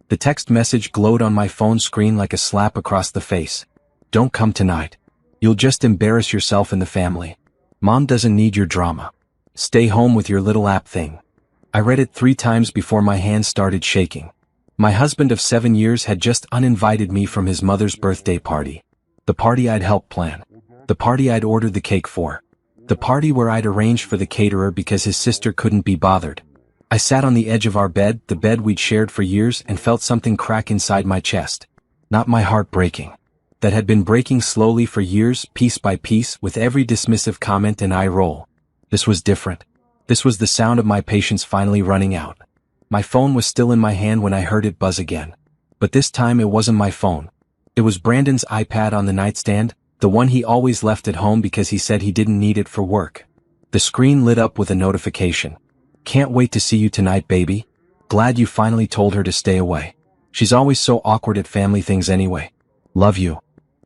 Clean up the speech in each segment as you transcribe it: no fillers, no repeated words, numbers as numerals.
The text message glowed on my phone screen like a slap across the face. Don't come tonight. You'll just embarrass yourself and the family. Mom doesn't need your drama. Stay home with your little app thing. I read it 3 times before my hands started shaking. My husband of 7 years had just uninvited me from his mother's birthday party. The party I'd helped plan. The party I'd ordered the cake for. The party where I'd arranged for the caterer because his sister couldn't be bothered. I sat on the edge of our bed, the bed we'd shared for years, and felt something crack inside my chest. Not my heart breaking. That had been breaking slowly for years, piece by piece, with every dismissive comment and eye roll. This was different. This was the sound of my patience finally running out. My phone was still in my hand when I heard it buzz again. But this time it wasn't my phone. It was Brandon's iPad on the nightstand, the one he always left at home because he said he didn't need it for work. The screen lit up with a notification. Can't wait to see you tonight, baby. Glad you finally told her to stay away. She's always so awkward at family things anyway. Love you.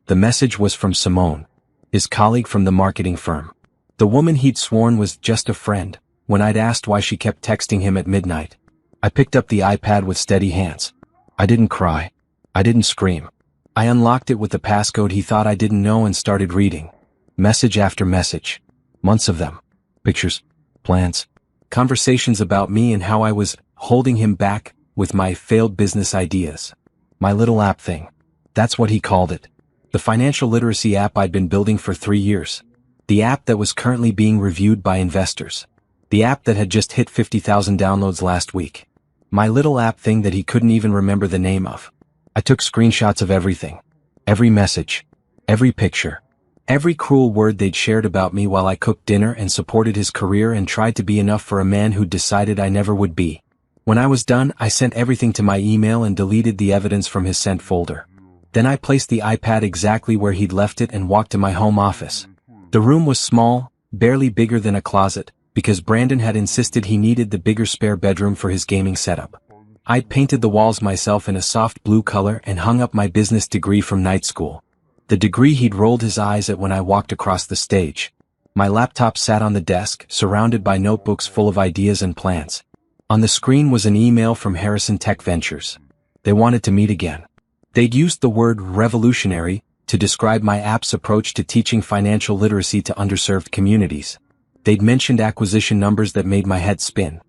The message was from Simone, his colleague from the marketing firm. The woman he'd sworn was just a friend, when I'd asked why she kept texting him at midnight. I picked up the iPad with steady hands. I didn't cry. I didn't scream. I unlocked it with the passcode he thought I didn't know and started reading. Message after message. Months of them. Pictures. Plans. Conversations about me and how I was holding him back with my failed business ideas. My little app thing. That's what he called it. The financial literacy app I'd been building for 3 years. The app that was currently being reviewed by investors. The app that had just hit 50,000 downloads last week. My little app thing that he couldn't even remember the name of. I took screenshots of everything. Every message. Every picture. Every cruel word they'd shared about me while I cooked dinner and supported his career and tried to be enough for a man who'd decided I never would be. When I was done, I sent everything to my email and deleted the evidence from his sent folder. Then I placed the iPad exactly where he'd left it and walked to my home office. The room was small, barely bigger than a closet, because Brandon had insisted he needed the bigger spare bedroom for his gaming setup. I'd painted the walls myself in a soft blue color and hung up my business degree from night school. The degree he'd rolled his eyes at when I walked across the stage. My laptop sat on the desk, surrounded by notebooks full of ideas and plans. On the screen was an email from Harrison Tech Ventures. They wanted to meet again. They'd used the word revolutionary to describe my app's approach to teaching financial literacy to underserved communities. They'd mentioned acquisition numbers that made my head spin.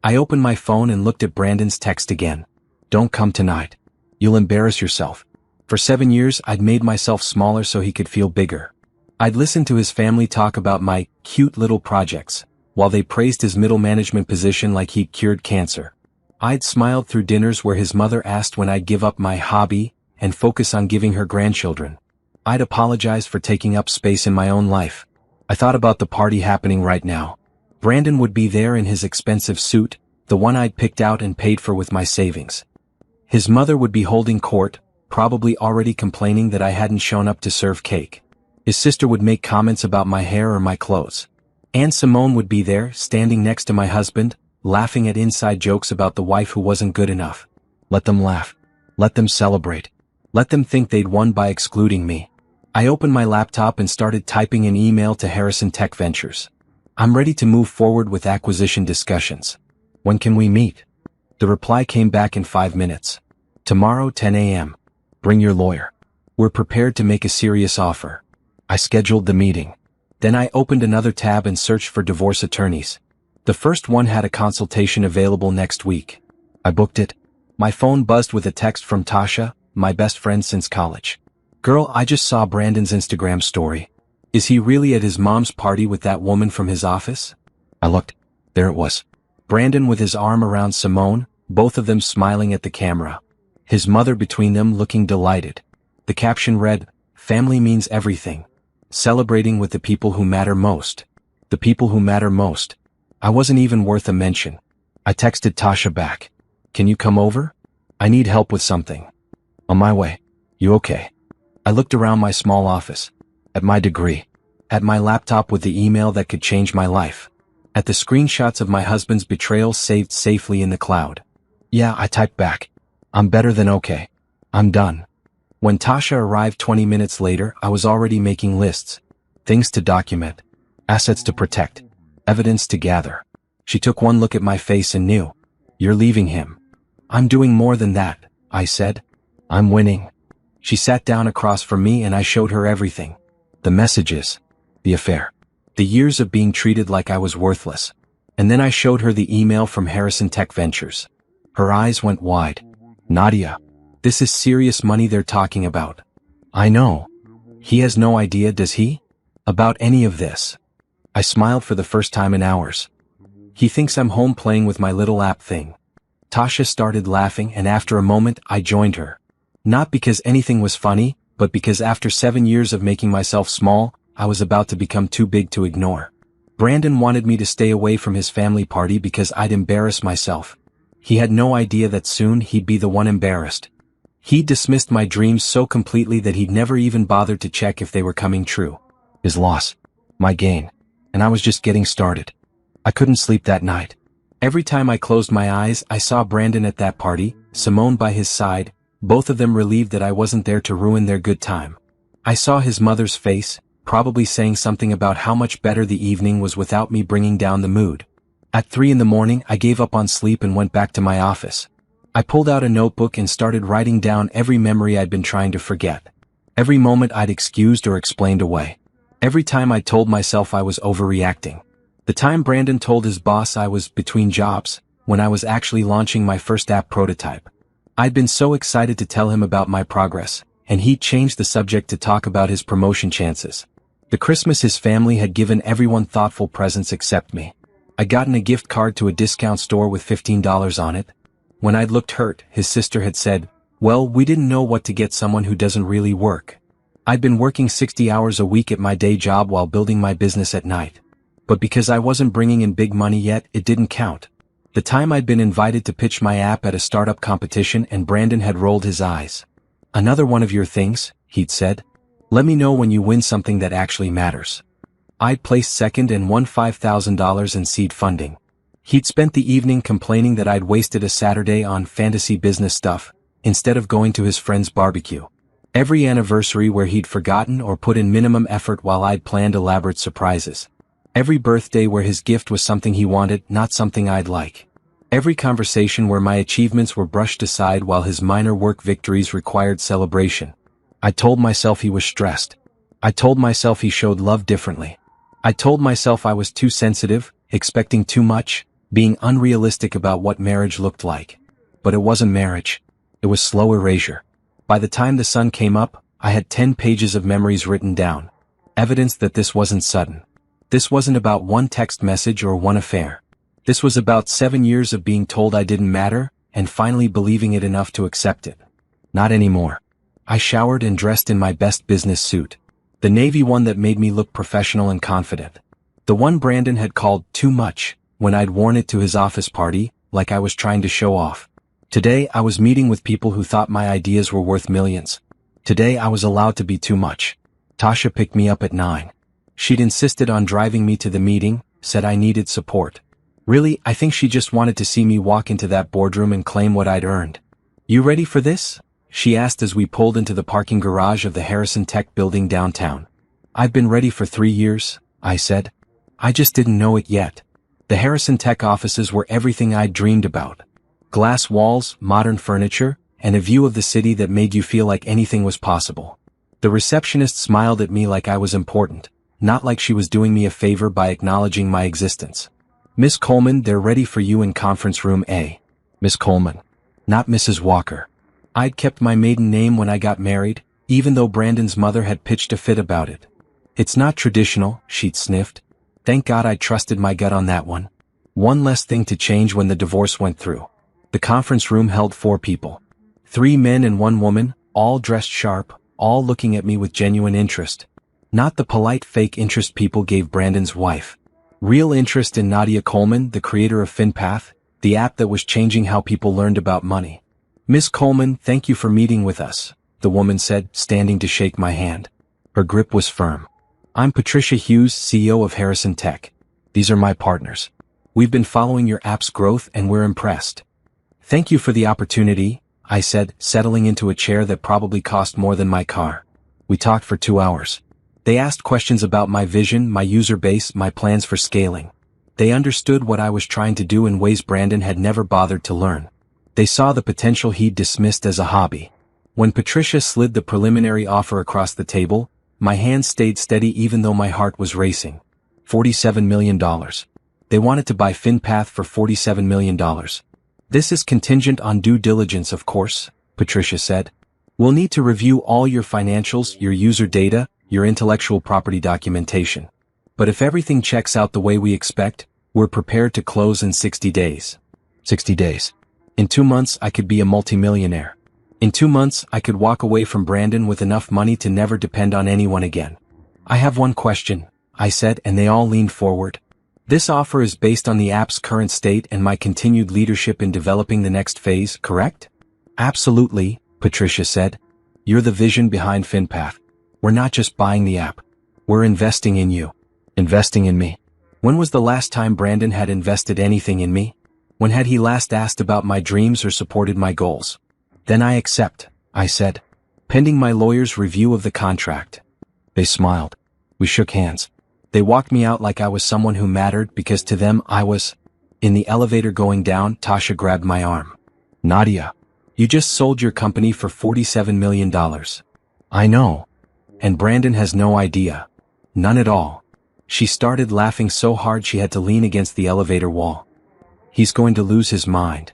I opened my phone and looked at Brandon's text again. Don't come tonight. You'll embarrass yourself. For 7 years, I'd made myself smaller so he could feel bigger. I'd listened to his family talk about my cute little projects, while they praised his middle management position like he'd cured cancer. I'd smiled through dinners where his mother asked when I'd give up my hobby and focus on giving her grandchildren. I'd apologized for taking up space in my own life. I thought about the party happening right now. Brandon would be there in his expensive suit, the one I'd picked out and paid for with my savings. His mother would be holding court, probably already complaining that I hadn't shown up to serve cake. His sister would make comments about my hair or my clothes. Aunt Simone would be there, standing next to my husband, laughing at inside jokes about the wife who wasn't good enough. Let them laugh. Let them celebrate. Let them think they'd won by excluding me. I opened my laptop and started typing an email to Harrison Tech Ventures. I'm ready to move forward with acquisition discussions. When can we meet? The reply came back in 5 minutes. Tomorrow, 10 a.m. Bring your lawyer. We're prepared to make a serious offer. I scheduled the meeting. Then I opened another tab and searched for divorce attorneys. The first one had a consultation available next week. I booked it. My phone buzzed with a text from Tasha, my best friend since college. Girl, I just saw Brandon's Instagram story. Is he really at his mom's party with that woman from his office? I looked. There it was. Brandon with his arm around Simone, both of them smiling at the camera. His mother between them looking delighted. The caption read, "Family means everything. Celebrating with the people who matter most." The people who matter most. I wasn't even worth a mention. I texted Tasha back. Can you come over? I need help with something. On my way. You okay? I looked around my small office. At my degree. At my laptop with the email that could change my life. At the screenshots of my husband's betrayal saved safely in the cloud. Yeah, I typed back. I'm better than okay. I'm done. When Tasha arrived 20 minutes later, I was already making lists. Things to document. Assets to protect. Evidence to gather. She took one look at my face and knew. You're leaving him. I'm doing more than that. I said. I'm winning. She sat down across from me and I showed her everything. The messages. The affair. The years of being treated like I was worthless. And then I showed her the email from Harrison Tech Ventures. Her eyes went wide. Nadia. This is serious money they're talking about. I know. He has no idea, does he? About any of this. I smiled for the first time in hours. He thinks I'm home playing with my little app thing. Tasha started laughing and after a moment I joined her. Not because anything was funny, but because after 7 years of making myself small, I was about to become too big to ignore. Brandon wanted me to stay away from his family party because I'd embarrass myself. He had no idea that soon he'd be the one embarrassed. He dismissed my dreams so completely that he'd never even bothered to check if they were coming true. His loss. My gain. And I was just getting started. I couldn't sleep that night. Every time I closed my eyes, I saw Brandon at that party, Simone by his side, both of them relieved that I wasn't there to ruin their good time. I saw his mother's face, probably saying something about how much better the evening was without me bringing down the mood. At 3 in the morning, I gave up on sleep and went back to my office. I pulled out a notebook and started writing down every memory I'd been trying to forget. Every moment I'd excused or explained away. Every time I told myself I was overreacting. The time Brandon told his boss I was between jobs, when I was actually launching my first app prototype. I'd been so excited to tell him about my progress, and he'd changed the subject to talk about his promotion chances. The Christmas his family had given everyone thoughtful presents except me. I'd gotten a gift card to a discount store with $15 on it. When I'd looked hurt, his sister had said, "Well, we didn't know what to get someone who doesn't really work." I'd been working 60 hours a week at my day job while building my business at night. But because I wasn't bringing in big money yet, it didn't count. The time I'd been invited to pitch my app at a startup competition and Brandon had rolled his eyes. "Another one of your things," he'd said. "Let me know when you win something that actually matters." I'd placed second and won $5,000 in seed funding. He'd spent the evening complaining that I'd wasted a Saturday on fantasy business stuff, instead of going to his friend's barbecue. Every anniversary where he'd forgotten or put in minimum effort while I'd planned elaborate surprises. Every birthday where his gift was something he wanted, not something I'd like. Every conversation where my achievements were brushed aside while his minor work victories required celebration. I told myself he was stressed. I told myself he showed love differently. I told myself I was too sensitive, expecting too much, being unrealistic about what marriage looked like. But it wasn't marriage. It was slow erasure. By the time the sun came up, I had 10 pages of memories written down. Evidence that this wasn't sudden. This wasn't about one text message or one affair. This was about 7 years of being told I didn't matter, and finally believing it enough to accept it. Not anymore. I showered and dressed in my best business suit. The navy one that made me look professional and confident. The one Brandon had called too much, when I'd worn it to his office party, like I was trying to show off. Today I was meeting with people who thought my ideas were worth millions. Today I was allowed to be too much. Tasha picked me up at 9. She'd insisted on driving me to the meeting, said I needed support. Really, I think she just wanted to see me walk into that boardroom and claim what I'd earned. "You ready for this?" she asked as we pulled into the parking garage of the Harrison Tech building downtown. "I've been ready for 3 years, I said. I just didn't know it yet. The Harrison Tech offices were everything I'd dreamed about. Glass walls, modern furniture, and a view of the city that made you feel like anything was possible. The receptionist smiled at me like I was important, not like she was doing me a favor by acknowledging my existence. "Miss Coleman, they're ready for you in conference room A." Miss Coleman. Not Mrs. Walker. I'd kept my maiden name when I got married, even though Brandon's mother had pitched a fit about it. "It's not traditional," she'd sniffed. Thank God I trusted my gut on that one. One less thing to change when the divorce went through. The conference room held 4 people. 3 men and 1 woman, all dressed sharp, all looking at me with genuine interest. Not the polite fake interest people gave Brandon's wife. Real interest in Nadia Coleman, the creator of FinPath, the app that was changing how people learned about money. "Miss Coleman, thank you for meeting with us," the woman said, standing to shake my hand. Her grip was firm. "I'm Patricia Hughes, CEO of Harrison Tech. These are my partners. We've been following your app's growth and we're impressed." "Thank you for the opportunity," I said, settling into a chair that probably cost more than my car. We talked for 2 hours. They asked questions about my vision, my user base, my plans for scaling. They understood what I was trying to do in ways Brandon had never bothered to learn. They saw the potential he'd dismissed as a hobby. When Patricia slid the preliminary offer across the table, my hands stayed steady even though my heart was racing. $47 million. They wanted to buy FinPath for $47 million. This is contingent on due diligence, of course, Patricia said. We'll need to review all your financials, your user data, your intellectual property documentation. But if everything checks out the way we expect, we're prepared to close in 60 days. 60 days. In 2 months, I could be a multimillionaire. In 2 months, I could walk away from Brandon with enough money to never depend on anyone again. I have one question, I said, and they all leaned forward. This offer is based on the app's current state and my continued leadership in developing the next phase, correct? Absolutely, Patricia said. You're the vision behind FinPath. We're not just buying the app. We're investing in you. Investing in me. When was the last time Brandon had invested anything in me? When had he last asked about my dreams or supported my goals? Then I accept, I said, pending my lawyer's review of the contract. They smiled. We shook hands. They walked me out like I was someone who mattered because to them I was. In the elevator going down, Tasha grabbed my arm. Nadia, you just sold your company for $47 million. I know. And Brandon has no idea. None at all. She started laughing so hard she had to lean against the elevator wall. He's going to lose his mind.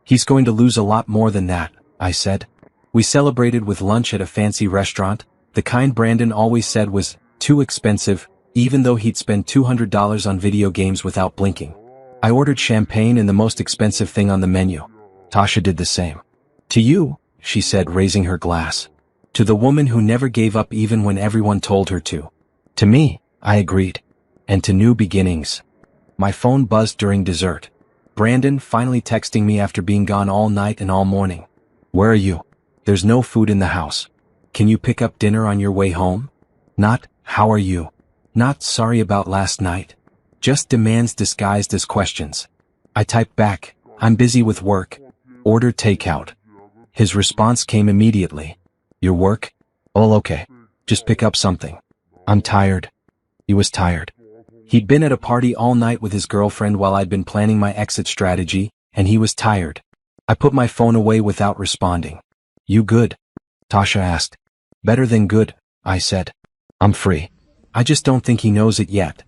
He's going to lose a lot more than that, I said. We celebrated with lunch at a fancy restaurant, the kind Brandon always said was too expensive, even though he'd spend $200 on video games without blinking. I ordered champagne and the most expensive thing on the menu. Tasha did the same. To you, she said, raising her glass. To the woman who never gave up even when everyone told her to. To me, I agreed. And to new beginnings. My phone buzzed during dessert. Brandon finally texting me after being gone all night and all morning. Where are you? There's no food in the house. Can you pick up dinner on your way home? Not, how are you? Not, sorry about last night. Just demands disguised as questions. I typed back, I'm busy with work. Order takeout. His response came immediately. Your work? Oh, okay. Just pick up something. I'm tired. He was tired. He'd been at a party all night with his girlfriend while I'd been planning my exit strategy, and he was tired. I put my phone away without responding. You good? Tasha asked. Better than good, I said. I'm free. I just don't think he knows it yet.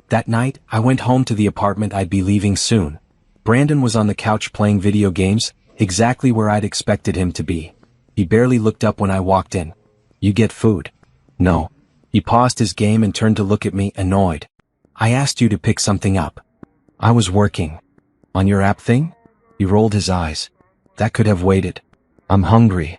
That night, I went home to the apartment I'd be leaving soon. Brandon was on the couch playing video games, exactly where I'd expected him to be. He barely looked up when I walked in. You get food? No. He paused his game and turned to look at me, annoyed. I asked you to pick something up. I was working. On your app thing? He rolled his eyes. That could have waited. I'm hungry.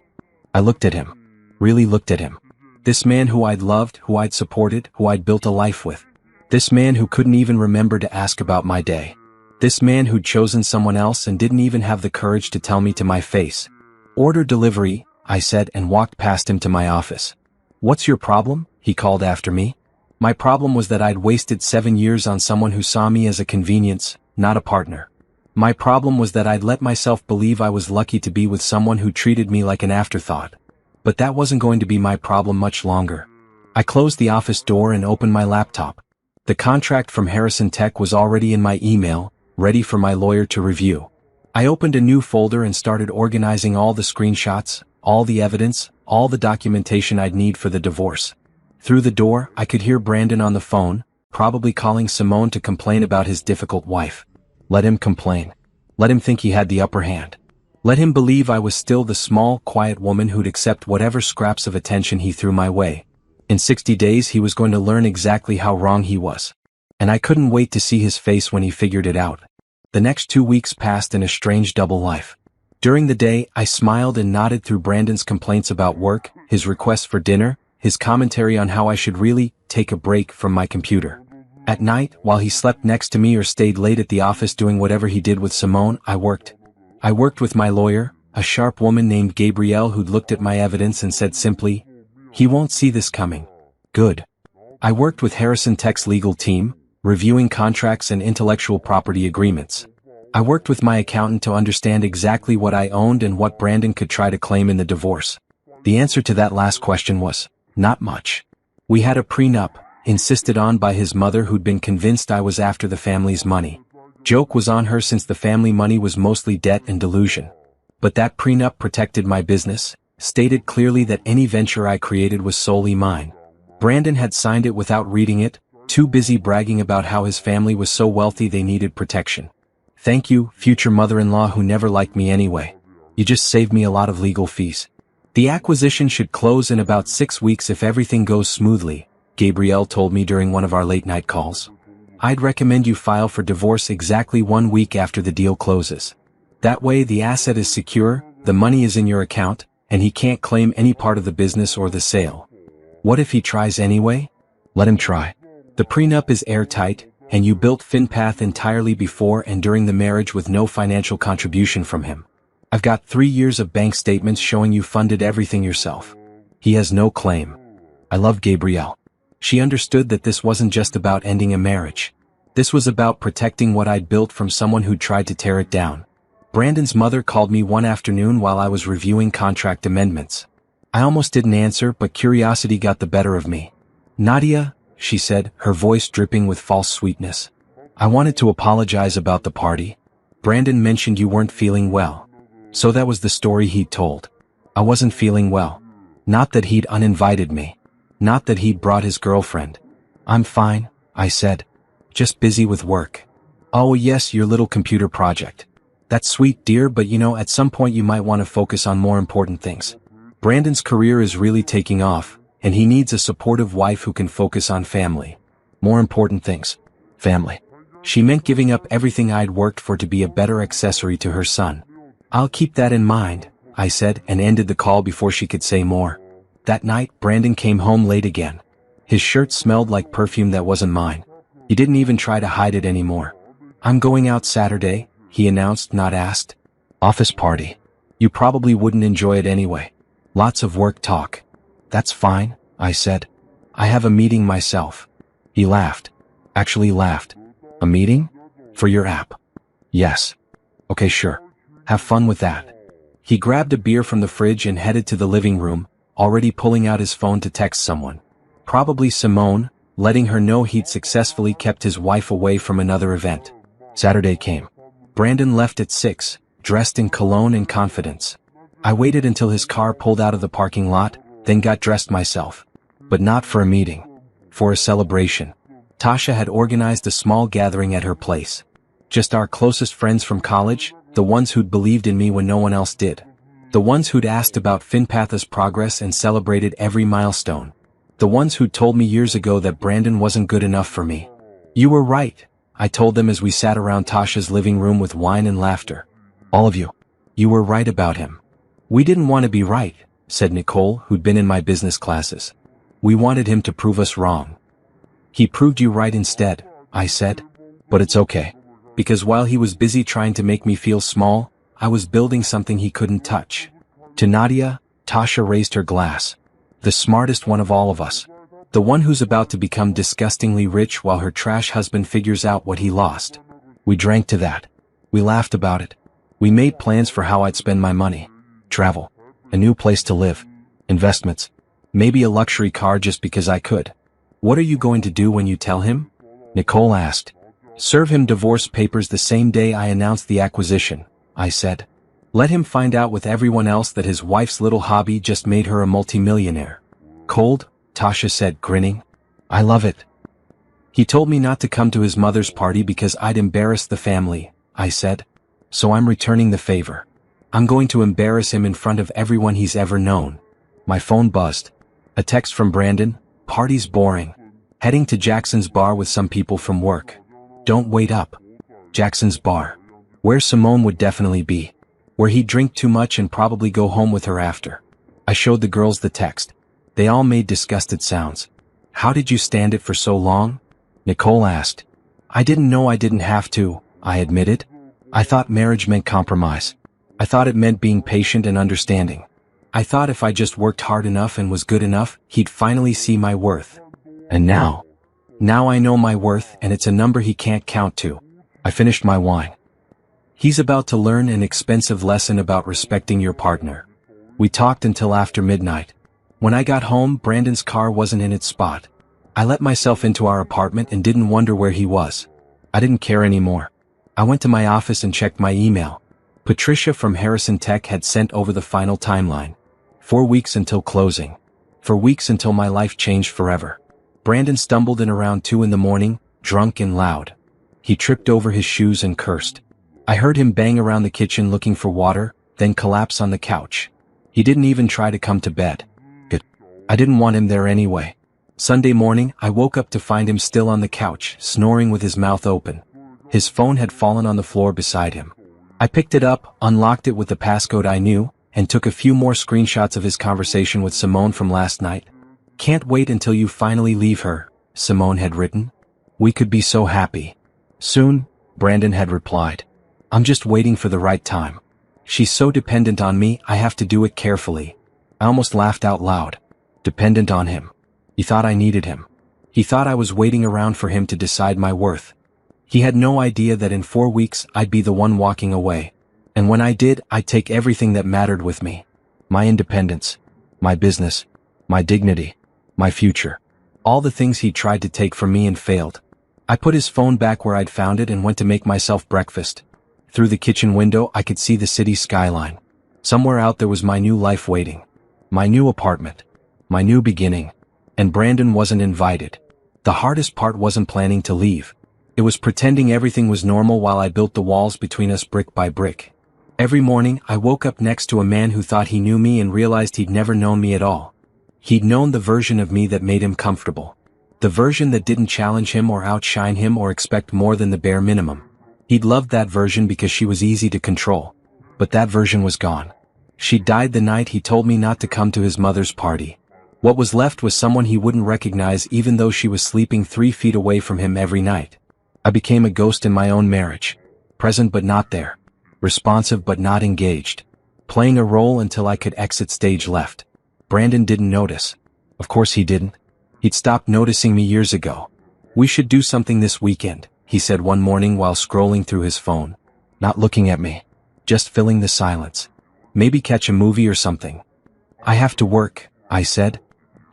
I looked at him. Really looked at him. This man who I'd loved, who I'd supported, who I'd built a life with. This man who couldn't even remember to ask about my day. This man who'd chosen someone else and didn't even have the courage to tell me to my face. Order delivery, I said and walked past him to my office. What's your problem? He called after me. My problem was that I'd wasted 7 years on someone who saw me as a convenience, not a partner. My problem was that I'd let myself believe I was lucky to be with someone who treated me like an afterthought. But that wasn't going to be my problem much longer. I closed the office door and opened my laptop. The contract from Harrison Tech was already in my email, ready for my lawyer to review. I opened a new folder and started organizing all the screenshots, all the evidence, all the documentation I'd need for the divorce. Through the door, I could hear Brandon on the phone, probably calling Simone to complain about his difficult wife. Let him complain. Let him think he had the upper hand. Let him believe I was still the small, quiet woman who'd accept whatever scraps of attention he threw my way. In 60 days he was going to learn exactly how wrong he was. And I couldn't wait to see his face when he figured it out. The next 2 weeks passed in a strange double life. During the day, I smiled and nodded through Brandon's complaints about work, his requests for dinner, his commentary on how I should really take a break from my computer. At night, while he slept next to me or stayed late at the office doing whatever he did with Simone, I worked. I worked with my lawyer, a sharp woman named Gabrielle who'd looked at my evidence and said simply, "He won't see this coming." Good. I worked with Harrison Tech's legal team, reviewing contracts and intellectual property agreements. I worked with my accountant to understand exactly what I owned and what Brandon could try to claim in the divorce. The answer to that last question was, not much. We had a prenup, insisted on by his mother who'd been convinced I was after the family's money. Joke was on her since the family money was mostly debt and delusion. But that prenup protected my business, stated clearly that any venture I created was solely mine. Brandon had signed it without reading it, too busy bragging about how his family was so wealthy they needed protection. Thank you, future mother-in-law who never liked me anyway. You just saved me a lot of legal fees. The acquisition should close in about 6 weeks if everything goes smoothly, Gabrielle told me during one of our late-night calls. I'd recommend you file for divorce exactly 1 week after the deal closes. That way the asset is secure, the money is in your account, and he can't claim any part of the business or the sale. What if he tries anyway? Let him try. The prenup is airtight, and you built FinPath entirely before and during the marriage with no financial contribution from him. I've got 3 years of bank statements showing you funded everything yourself. He has no claim. I love Gabrielle. She understood that this wasn't just about ending a marriage. This was about protecting what I'd built from someone who'd tried to tear it down. Brandon's mother called me one afternoon while I was reviewing contract amendments. I almost didn't answer, but curiosity got the better of me. Nadia, she said, her voice dripping with false sweetness. I wanted to apologize about the party. Brandon mentioned you weren't feeling well. So that was the story he'd told. I wasn't feeling well. Not that he'd uninvited me. Not that he'd brought his girlfriend. I'm fine, I said. Just busy with work. Oh yes, your little computer project. That's sweet, dear, but at some point you might want to focus on more important things. Brandon's career is really taking off, and he needs a supportive wife who can focus on family. More important things. Family. She meant giving up everything I'd worked for to be a better accessory to her son. I'll keep that in mind, I said, and ended the call before she could say more. That night, Brandon came home late again. His shirt smelled like perfume that wasn't mine. He didn't even try to hide it anymore. I'm going out Saturday, he announced, not asked. Office party. You probably wouldn't enjoy it anyway. Lots of work talk. That's fine, I said. I have a meeting myself. He laughed. Actually laughed. A meeting? For your app? Yes. Okay, sure. Have fun with that. He grabbed a beer from the fridge and headed to the living room, already pulling out his phone to text someone. Probably Simone, letting her know he'd successfully kept his wife away from another event. Saturday came. Brandon left at 6, dressed in cologne and confidence. I waited until his car pulled out of the parking lot, then got dressed myself. But not for a meeting. For a celebration. Tasha had organized a small gathering at her place. Just our closest friends from college, the ones who'd believed in me when no one else did. The ones who'd asked about FinPath's progress and celebrated every milestone. The ones who'd told me years ago that Brandon wasn't good enough for me. You were right, I told them as we sat around Tasha's living room with wine and laughter. All of you. You were right about him. We didn't want to be right, said Nicole, who'd been in my business classes. We wanted him to prove us wrong. He proved you right instead, I said. But it's okay. Because while he was busy trying to make me feel small, I was building something he couldn't touch. To Nadia, Tasha raised her glass. The smartest one of all of us. The one who's about to become disgustingly rich while her trash husband figures out what he lost. We drank to that. We laughed about it. We made plans for how I'd spend my money. Travel. A new place to live. Investments. Maybe a luxury car just because I could. What are you going to do when you tell him? Nicole asked. Serve him divorce papers the same day I announced the acquisition, I said. Let him find out with everyone else that his wife's little hobby just made her a multimillionaire. Cold? Tasha said, grinning. I love it. He told me not to come to his mother's party because I'd embarrass the family, I said. So I'm returning the favor. I'm going to embarrass him in front of everyone he's ever known. My phone buzzed. A text from Brandon. Party's boring. Heading to Jackson's bar with some people from work. Don't wait up. Jackson's bar. Where Simone would definitely be. Where he'd drink too much and probably go home with her after. I showed the girls the text. They all made disgusted sounds. How did you stand it for so long? Nicole asked. I didn't know I didn't have to, I admitted. I thought marriage meant compromise. I thought it meant being patient and understanding. I thought if I just worked hard enough and was good enough, he'd finally see my worth. And now I know my worth, and it's a number he can't count to. I finished my wine. He's about to learn an expensive lesson about respecting your partner. We talked until after midnight. When I got home, Brandon's car wasn't in its spot. I let myself into our apartment and didn't wonder where he was. I didn't care anymore. I went to my office and checked my email. Patricia from Harrison Tech had sent over the final timeline. 4 weeks until closing. 4 weeks until my life changed forever. Brandon stumbled in around 2 in the morning, drunk and loud. He tripped over his shoes and cursed. I heard him bang around the kitchen looking for water, then collapse on the couch. He didn't even try to come to bed. Good. I didn't want him there anyway. Sunday morning, I woke up to find him still on the couch, snoring with his mouth open. His phone had fallen on the floor beside him. I picked it up, unlocked it with the passcode I knew, and took a few more screenshots of his conversation with Simone from last night. "Can't wait until you finally leave her," Simone had written. "We could be so happy." "Soon," Brandon had replied. "I'm just waiting for the right time. She's so dependent on me, I have to do it carefully." I almost laughed out loud. Dependent on him. He thought I needed him. He thought I was waiting around for him to decide my worth. He had no idea that in 4 weeks I'd be the one walking away. And when I did, I'd take everything that mattered with me. My independence. My business. My dignity. My future. All the things he tried to take from me and failed. I put his phone back where I'd found it and went to make myself breakfast. Through the kitchen window I could see the city skyline. Somewhere out there was my new life waiting. My new apartment. My new beginning. And Brandon wasn't invited. The hardest part wasn't planning to leave. It was pretending everything was normal while I built the walls between us brick by brick. Every morning, I woke up next to a man who thought he knew me and realized he'd never known me at all. He'd known the version of me that made him comfortable. The version that didn't challenge him or outshine him or expect more than the bare minimum. He'd loved that version because she was easy to control. But that version was gone. She died the night he told me not to come to his mother's party. What was left was someone he wouldn't recognize even though she was sleeping 3 feet away from him every night. I became a ghost in my own marriage. Present but not there. Responsive but not engaged. Playing a role until I could exit stage left. Brandon didn't notice. Of course he didn't. He'd stopped noticing me years ago. "We should do something this weekend," he said one morning while scrolling through his phone. Not looking at me. Just filling the silence. "Maybe catch a movie or something." "I have to work," I said.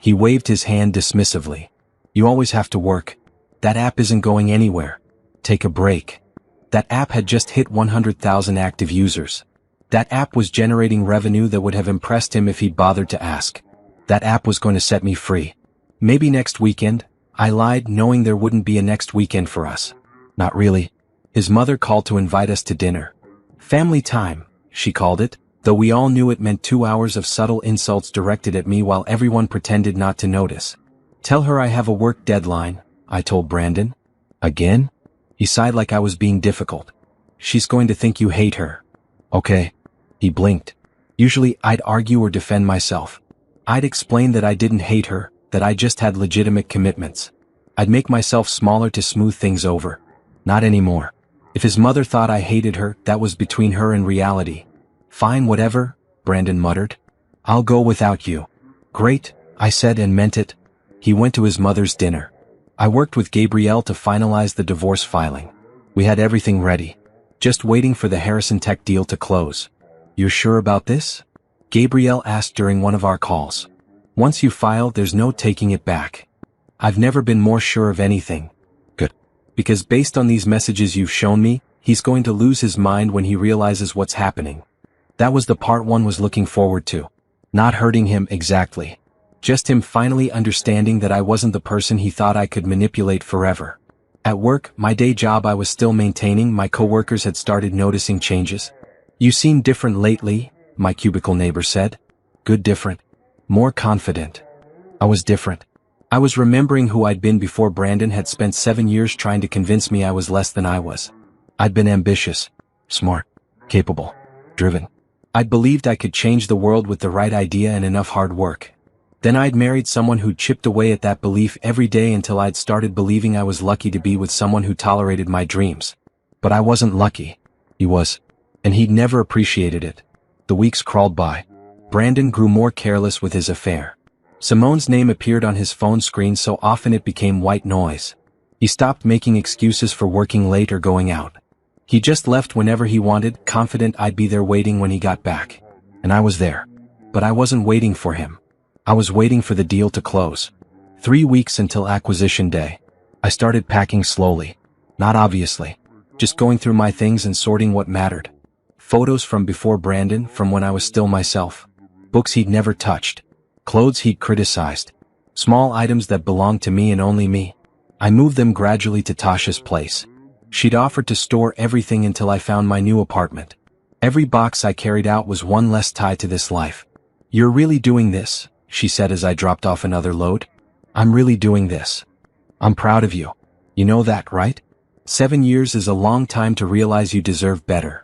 He waved his hand dismissively. "You always have to work. That app isn't going anywhere. Take a break." That app had just hit 100,000 active users. That app was generating revenue that would have impressed him if he'd bothered to ask. That app was going to set me free. "Maybe next weekend," I lied, knowing there wouldn't be a next weekend for us. Not really. His mother called to invite us to dinner. Family time, she called it, though we all knew it meant 2 hours of subtle insults directed at me while everyone pretended not to notice. "Tell her I have a work deadline," I told Brandon. "Again?" He sighed like I was being difficult. "She's going to think you hate her." "Okay." He blinked. Usually I'd argue or defend myself. I'd explain that I didn't hate her, that I just had legitimate commitments. I'd make myself smaller to smooth things over. Not anymore. If his mother thought I hated her, that was between her and reality. "Fine, whatever," Brandon muttered. "I'll go without you." "Great," I said and meant it. He went to his mother's dinner. I worked with Gabrielle to finalize the divorce filing. We had everything ready. Just waiting for the Harrison Tech deal to close. "You're sure about this?" Gabrielle asked during one of our calls. "Once you file, there's no taking it back." "I've never been more sure of anything." "Good. Because based on these messages you've shown me, he's going to lose his mind when he realizes what's happening." That was the part one was looking forward to. Not hurting him exactly. Just him finally understanding that I wasn't the person he thought I could manipulate forever. At work, my day job I was still maintaining, my coworkers had started noticing changes. "You seem different lately," my cubicle neighbor said. "Good different. More confident." I was different. I was remembering who I'd been before Brandon had spent 7 years trying to convince me I was less than I was. I'd been ambitious, smart, capable, driven. I'd believed I could change the world with the right idea and enough hard work. Then I'd married someone who chipped away at that belief every day until I'd started believing I was lucky to be with someone who tolerated my dreams. But I wasn't lucky. He was. And he'd never appreciated it. The weeks crawled by. Brandon grew more careless with his affair. Simone's name appeared on his phone screen so often it became white noise. He stopped making excuses for working late or going out. He just left whenever he wanted, confident I'd be there waiting when he got back. And I was there. But I wasn't waiting for him. I was waiting for the deal to close. 3 weeks until acquisition day. I started packing slowly. Not obviously. Just going through my things and sorting what mattered. Photos from before Brandon, from when I was still myself. Books he'd never touched. Clothes he'd criticized. Small items that belonged to me and only me. I moved them gradually to Tasha's place. She'd offered to store everything until I found my new apartment. Every box I carried out was one less tie to this life. "You're really doing this," she said as I dropped off another load. "I'm really doing this. I'm proud of you. You know that, right? 7 years is a long time to realize you deserve better."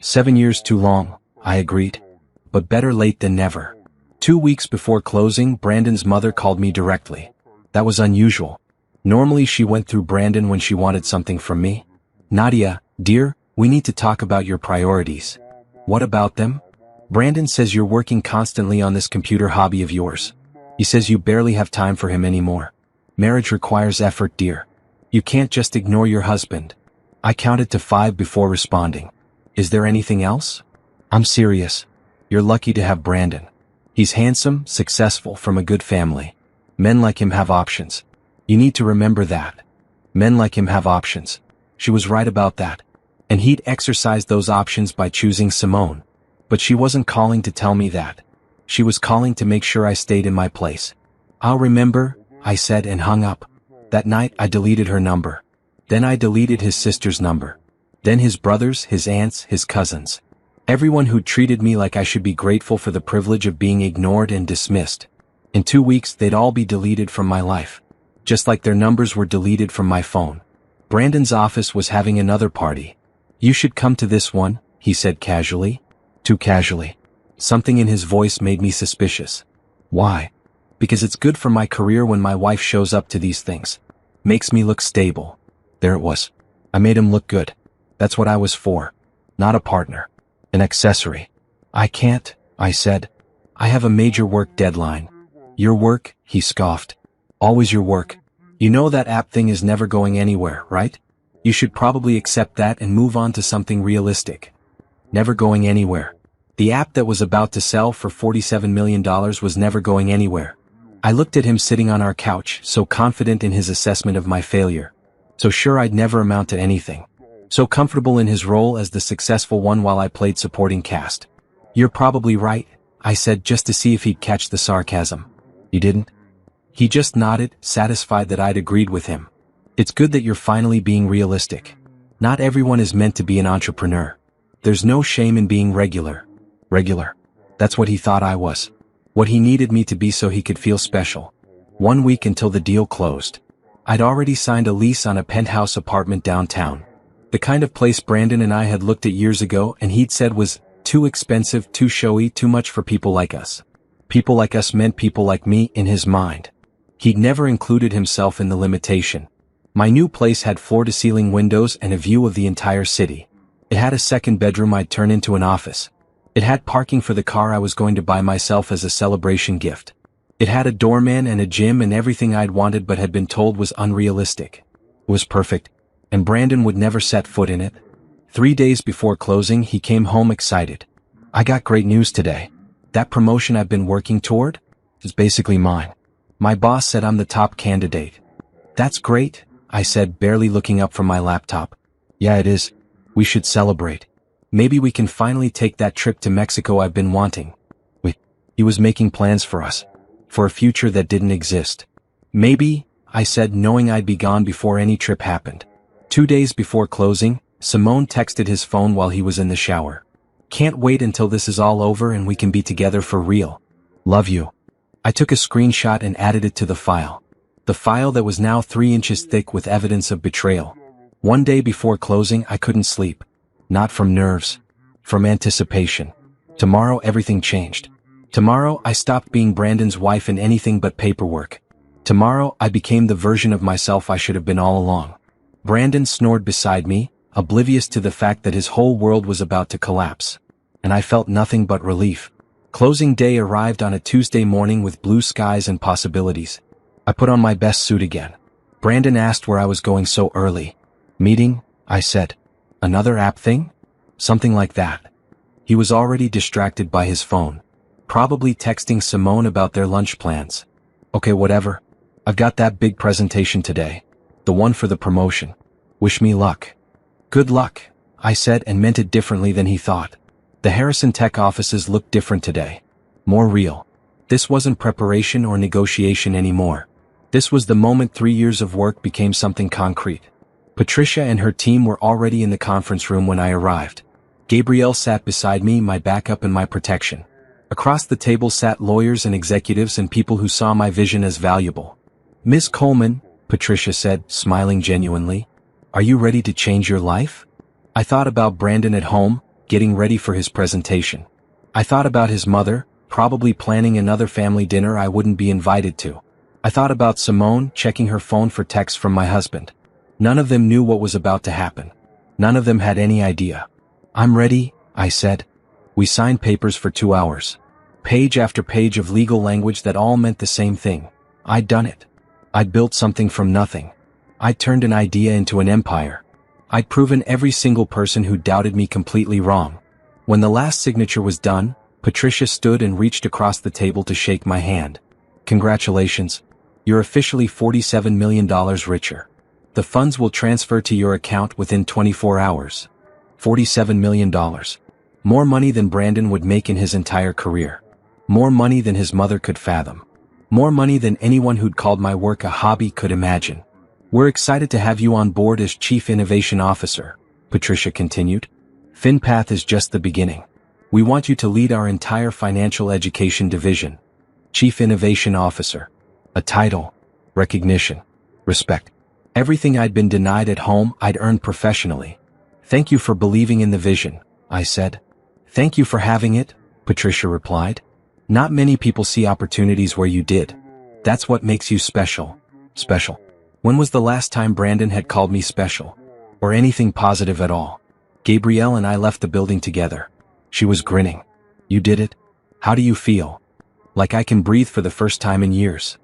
7 years too long, I agreed. But better late than never. 2 weeks before closing, Brandon's mother called me directly. That was unusual. Normally she went through Brandon when she wanted something from me. "Nadia, dear, we need to talk about your priorities." "What about them?" "Brandon says you're working constantly on this computer hobby of yours. He says you barely have time for him anymore. Marriage requires effort, dear. You can't just ignore your husband." I counted to 5 before responding. "Is there anything else?" "I'm serious. You're lucky to have Brandon. He's handsome, successful, from a good family. Men like him have options. You need to remember that. Men like him have options." She was right about that. And he'd exercised those options by choosing Simone. But she wasn't calling to tell me that. She was calling to make sure I stayed in my place. "I'll remember," I said and hung up. That night I deleted her number. Then I deleted his sister's number. Then his brothers, his aunts, his cousins. Everyone who treated me like I should be grateful for the privilege of being ignored and dismissed. In 2 weeks they'd all be deleted from my life. Just like their numbers were deleted from my phone. Brandon's office was having another party. "You should come to this one," he said casually. Too casually. Something in his voice made me suspicious. "Why?" "Because it's good for my career when my wife shows up to these things. Makes me look stable." There it was. I made him look good. That's what I was for. Not a partner. An accessory. "I can't," I said. "I have a major work deadline." "Your work?" he scoffed. "Always your work. You know that app thing is never going anywhere, right? You should probably accept that and move on to something realistic." Never going anywhere. The app that was about to sell for $47 million was never going anywhere. I looked at him sitting on our couch, so confident in his assessment of my failure. So sure I'd never amount to anything. So comfortable in his role as the successful one while I played supporting cast. "You're probably right," I said just to see if he'd catch the sarcasm. "You didn't?" He just nodded, satisfied that I'd agreed with him. "It's good that you're finally being realistic. Not everyone is meant to be an entrepreneur. There's no shame in being regular." Regular. That's what he thought I was. What he needed me to be so he could feel special. 1 week until the deal closed. I'd already signed a lease on a penthouse apartment downtown. The kind of place Brandon and I had looked at years ago and he'd said was too expensive, too showy, too much for people like us. People like us meant people like me in his mind. He'd never included himself in the limitation. My new place had floor-to-ceiling windows and a view of the entire city. It had a second bedroom I'd turn into an office. It had parking for the car I was going to buy myself as a celebration gift. It had a doorman and a gym and everything I'd wanted but had been told was unrealistic. It was perfect, and Brandon would never set foot in it. 3 days before closing, he came home excited. "I got great news today. That promotion I've been working toward is basically mine. My boss said I'm the top candidate." "That's great," I said, barely looking up from my laptop. "Yeah, it is. We should celebrate. Maybe we can finally take that trip to Mexico I've been wanting." He was making plans for us. For a future that didn't exist. "Maybe," I said, knowing I'd be gone before any trip happened. 2 days before closing, Simone texted his phone while he was in the shower. "Can't wait until this is all over and we can be together for real. Love you." I took a screenshot and added it to the file. The file that was now 3 inches thick with evidence of betrayal. 1 day before closing, I couldn't sleep. Not from nerves. From anticipation. Tomorrow everything changed. Tomorrow I stopped being Brandon's wife in anything but paperwork. Tomorrow I became the version of myself I should have been all along. Brandon snored beside me, oblivious to the fact that his whole world was about to collapse. And I felt nothing but relief. Closing day arrived on a Tuesday morning with blue skies and possibilities. I put on my best suit again. Brandon asked where I was going so early. "Meeting," I said. "Another app thing?" Something like that. He was already distracted by his phone. Probably texting Simone about their lunch plans. "Okay, whatever. I've got that big presentation today. The one for the promotion. Wish me luck." "Good luck," I said and meant it differently than he thought. The Harrison Tech offices looked different today. More real. This wasn't preparation or negotiation anymore. This was the moment 3 years of work became something concrete. Patricia and her team were already in the conference room when I arrived. Gabrielle sat beside me, my backup and my protection. Across the table sat lawyers and executives and people who saw my vision as valuable. "Ms. Coleman," Patricia said, smiling genuinely, "are you ready to change your life?" I thought about Brandon at home, getting ready for his presentation. I thought about his mother, probably planning another family dinner I wouldn't be invited to. I thought about Simone, checking her phone for texts from my husband. None of them knew what was about to happen. None of them had any idea. "I'm ready," I said. We signed papers for 2 hours. Page after page of legal language that all meant the same thing. I'd done it. I'd built something from nothing. I'd turned an idea into an empire. I'd proven every single person who doubted me completely wrong. When the last signature was done, Patricia stood and reached across the table to shake my hand. "Congratulations. You're officially $47 million richer. The funds will transfer to your account within 24 hours. $47 million. More money than Brandon would make in his entire career. More money than his mother could fathom. More money than anyone who'd called my work a hobby could imagine. We're excited to have you on board as Chief Innovation Officer," Patricia continued. "FinPath is just the beginning. We want you to lead our entire financial education division. Chief Innovation Officer. A title. Recognition. Respect. Everything I'd been denied at home, I'd earned professionally. Thank you for believing in the vision," I said. "Thank you for having it," Patricia replied. "Not many people see opportunities where you did. That's what makes you special." Special. When was the last time Brandon had called me special? Or anything positive at all? Gabrielle and I left the building together. She was grinning. "You did it? How do you feel?" "Like I can breathe for the first time in years."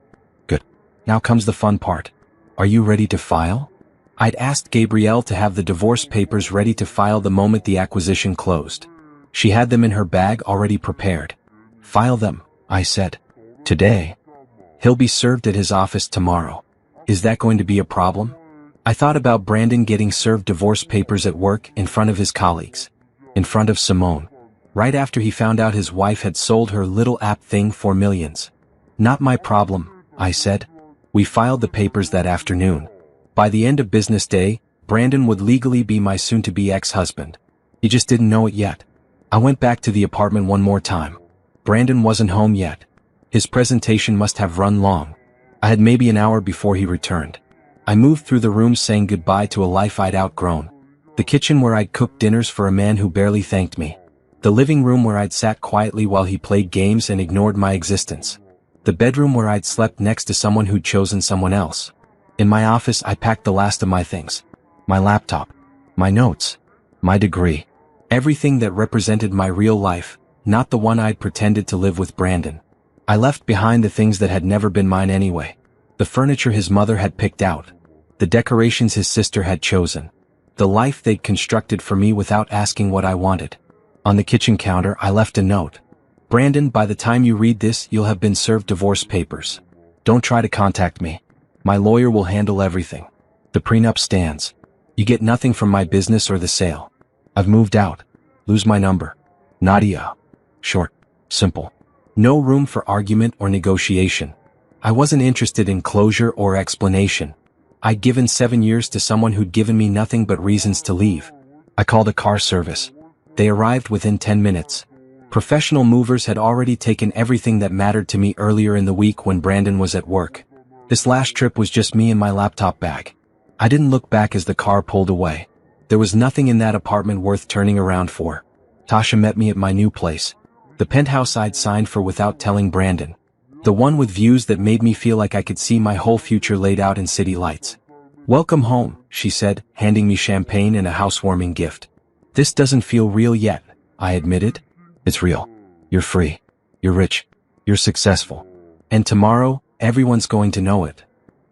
"Good. Now comes the fun part. Are you ready to file?" I'd asked Gabrielle to have the divorce papers ready to file the moment the acquisition closed. She had them in her bag already prepared. "File them," I said. "Today?" "He'll be served at his office tomorrow." "Is that going to be a problem?" I thought about Brandon getting served divorce papers at work in front of his colleagues. In front of Simone. Right after he found out his wife had sold her little app thing for millions. "Not my problem," I said. We filed the papers that afternoon. By the end of business day, Brandon would legally be my soon-to-be ex-husband. He just didn't know it yet. I went back to the apartment one more time. Brandon wasn't home yet. His presentation must have run long. I had maybe an hour before he returned. I moved through the rooms saying goodbye to a life I'd outgrown. The kitchen where I'd cooked dinners for a man who barely thanked me. The living room where I'd sat quietly while he played games and ignored my existence. The bedroom where I'd slept next to someone who'd chosen someone else. In my office, I packed the last of my things. My laptop. My notes. My degree. Everything that represented my real life, not the one I'd pretended to live with Brandon. I left behind the things that had never been mine anyway. The furniture his mother had picked out. The decorations his sister had chosen. The life they'd constructed for me without asking what I wanted. On the kitchen counter, I left a note. "Brandon, by the time you read this, you'll have been served divorce papers. Don't try to contact me. My lawyer will handle everything. The prenup stands. You get nothing from my business or the sale. I've moved out. Lose my number. Nadia." Short. Simple. No room for argument or negotiation. I wasn't interested in closure or explanation. I'd given 7 years to someone who'd given me nothing but reasons to leave. I called a car service. They arrived within 10 minutes. Professional movers had already taken everything that mattered to me earlier in the week when Brandon was at work. This last trip was just me and my laptop bag. I didn't look back as the car pulled away. There was nothing in that apartment worth turning around for. Tasha met me at my new place. The penthouse I'd signed for without telling Brandon. The one with views that made me feel like I could see my whole future laid out in city lights. "Welcome home," she said, handing me champagne and a housewarming gift. "This doesn't feel real yet," I admitted. "It's real. You're free. You're rich. You're successful. And tomorrow, everyone's going to know it."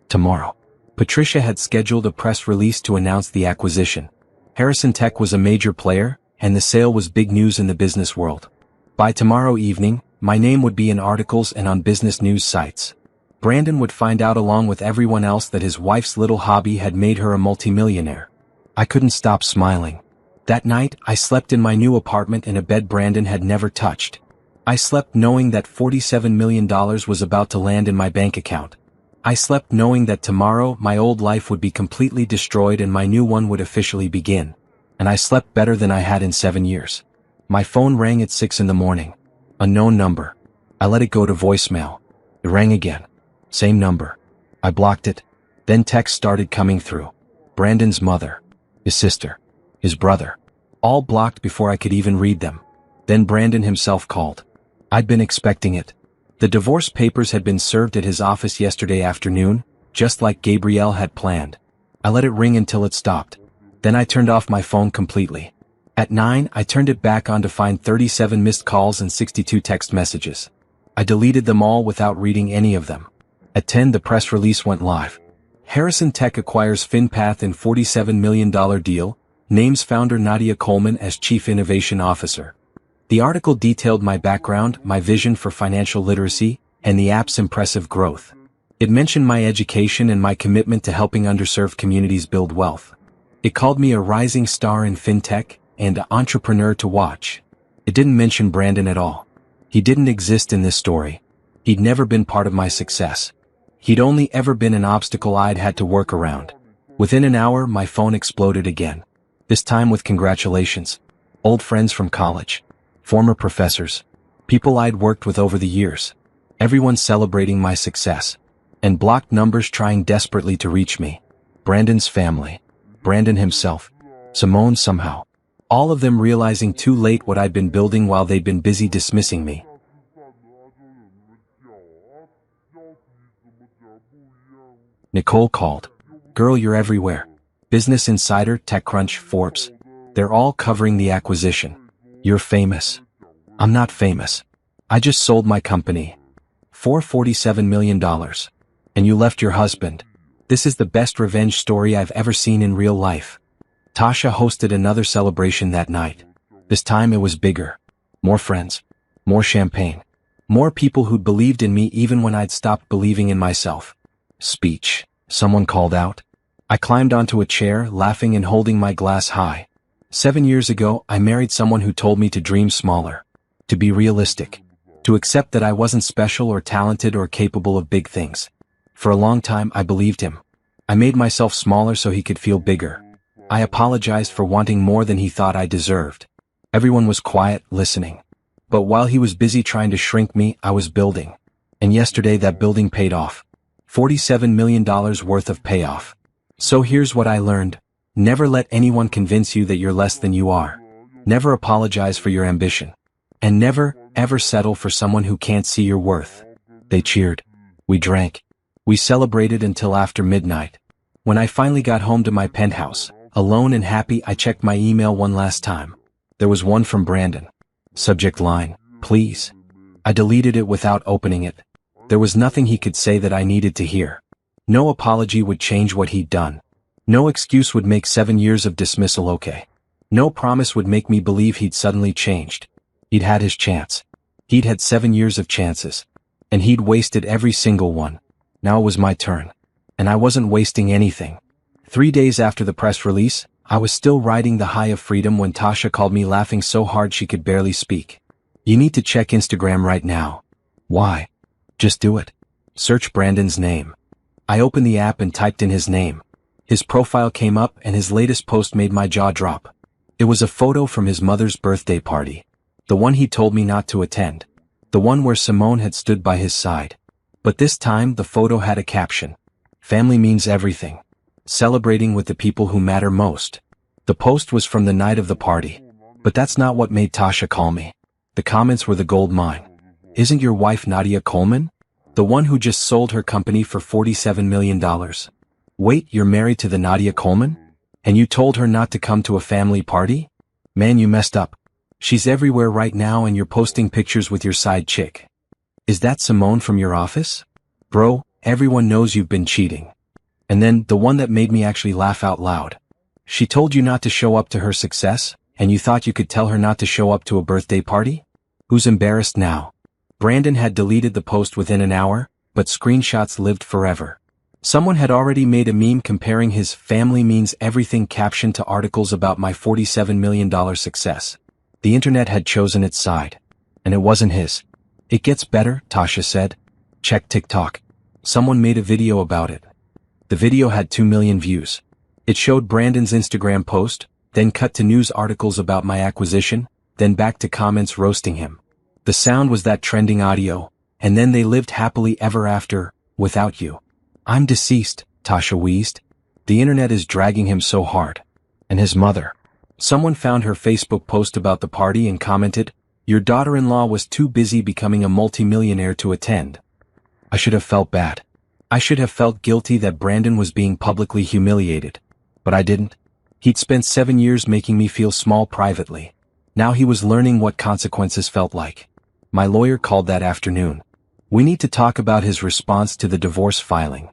Tomorrow. Patricia had scheduled a press release to announce the acquisition. Harrison Tech was a major player, and the sale was big news in the business world. By tomorrow evening, my name would be in articles and on business news sites. Brandon would find out along with everyone else that his wife's little hobby had made her a multimillionaire. I couldn't stop smiling. That night, I slept in my new apartment in a bed Brandon had never touched. I slept knowing that $47 million was about to land in my bank account. I slept knowing that tomorrow my old life would be completely destroyed and my new one would officially begin. And I slept better than I had in 7 years. My phone rang at 6 in the morning. Unknown number. I let it go to voicemail. It rang again. Same number. I blocked it. Then texts started coming through. Brandon's mother. His sister. His brother. All blocked before I could even read them. Then Brandon himself called. I'd been expecting it. The divorce papers had been served at his office yesterday afternoon, just like Gabrielle had planned. I let it ring until it stopped. Then I turned off my phone completely. At 9, I turned it back on to find 37 missed calls and 62 text messages. I deleted them all without reading any of them. At 10, the press release went live. Harrison Tech acquires FinPath in $47 million deal, names founder Nadia Coleman as Chief Innovation Officer. The article detailed my background, my vision for financial literacy, and the app's impressive growth. It mentioned my education and my commitment to helping underserved communities build wealth. It called me a rising star in fintech and an entrepreneur to watch. It didn't mention Brandon at all. He didn't exist in this story. He'd never been part of my success. He'd only ever been an obstacle I'd had to work around. Within an hour, my phone exploded again. This time with congratulations. Old friends from college. Former professors. People I'd worked with over the years. Everyone celebrating my success. And blocked numbers trying desperately to reach me. Brandon's family. Brandon himself. Simone somehow. All of them realizing too late what I'd been building while they'd been busy dismissing me. Nicole called. Girl, you're everywhere. Business Insider, TechCrunch, Forbes. They're all covering the acquisition. You're famous. I'm not famous. I just sold my company. For $47 million. And you left your husband. This is the best revenge story I've ever seen in real life. Tasha hosted another celebration that night. This time it was bigger. More friends. More champagne. More people who'd believed in me even when I'd stopped believing in myself. Speech. Someone called out. I climbed onto a chair, laughing and holding my glass high. 7 years ago, I married someone who told me to dream smaller. To be realistic. To accept that I wasn't special or talented or capable of big things. For a long time, I believed him. I made myself smaller so he could feel bigger. I apologized for wanting more than he thought I deserved. Everyone was quiet, listening. But while he was busy trying to shrink me, I was building. And yesterday that building paid off. $47 million worth of payoff. So here's what I learned. Never let anyone convince you that you're less than you are. Never apologize for your ambition. And never, ever settle for someone who can't see your worth. They cheered. We drank. We celebrated until after midnight. When I finally got home to my penthouse, alone and happy, I checked my email one last time. There was one from Brandon. Subject line, please. I deleted it without opening it. There was nothing he could say that I needed to hear. No apology would change what he'd done. No excuse would make 7 years of dismissal okay. No promise would make me believe he'd suddenly changed. He'd had his chance. He'd had 7 years of chances. And he'd wasted every single one. Now it was my turn. And I wasn't wasting anything. 3 days after the press release, I was still riding the high of freedom when Tasha called me laughing so hard she could barely speak. You need to check Instagram right now. Why? Just do it. Search Brandon's name. I opened the app and typed in his name. His profile came up and his latest post made my jaw drop. It was a photo from his mother's birthday party. The one he told me not to attend. The one where Simone had stood by his side. But this time the photo had a caption. Family means everything. Celebrating with the people who matter most. The post was from the night of the party. But that's not what made Tasha call me. The comments were the gold mine. Isn't your wife Nadia Coleman? The one who just sold her company for $47 million. Wait, you're married to the Nadia Coleman? And you told her not to come to a family party? Man, you messed up. She's everywhere right now and you're posting pictures with your side chick. Is that Simone from your office? Bro, everyone knows you've been cheating. And then, the one that made me actually laugh out loud. She told you not to show up to her success, and you thought you could tell her not to show up to a birthday party? Who's embarrassed now? Brandon had deleted the post within an hour, but screenshots lived forever. Someone had already made a meme comparing his "family means everything" caption to articles about my $47 million success. The internet had chosen its side. And it wasn't his. It gets better, Tasha said. Check TikTok. Someone made a video about it. The video had 2 million views. It showed Brandon's Instagram post, then cut to news articles about my acquisition, then back to comments roasting him. The sound was that trending audio, and then they lived happily ever after, without you. I'm deceased, Tasha wheezed. The internet is dragging him so hard. And his mother. Someone found her Facebook post about the party and commented, "Your daughter-in-law was too busy becoming a multimillionaire to attend." I should have felt bad. I should have felt guilty that Brandon was being publicly humiliated. But I didn't. He'd spent 7 years making me feel small privately. Now he was learning what consequences felt like. My lawyer called that afternoon. We need to talk about his response to the divorce filing.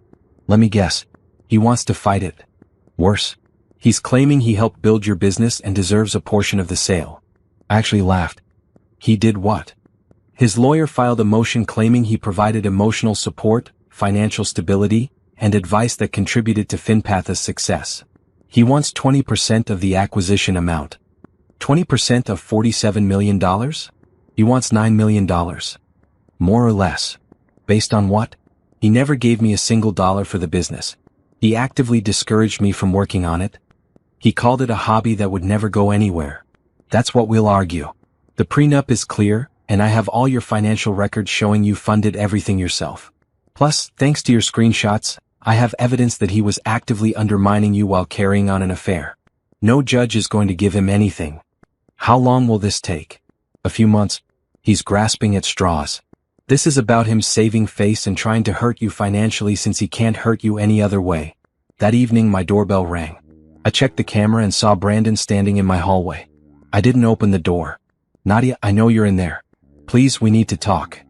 Let me guess. He wants to fight it. Worse. He's claiming he helped build your business and deserves a portion of the sale. I actually laughed. He did what? His lawyer filed a motion claiming he provided emotional support, financial stability, and advice that contributed to FinPath's success. He wants 20% of the acquisition amount. 20% of $47 million? He wants $9 million. More or less. Based on what? He never gave me a single dollar for the business. He actively discouraged me from working on it. He called it a hobby that would never go anywhere. That's what we'll argue. The prenup is clear, and I have all your financial records showing you funded everything yourself. Plus, thanks to your screenshots, I have evidence that he was actively undermining you while carrying on an affair. No judge is going to give him anything. How long will this take? A few months. He's grasping at straws. This is about him saving face and trying to hurt you financially since he can't hurt you any other way. That evening my doorbell rang. I checked the camera and saw Brandon standing in my hallway. I didn't open the door. "Nadia, I know you're in there. Please, we need to talk."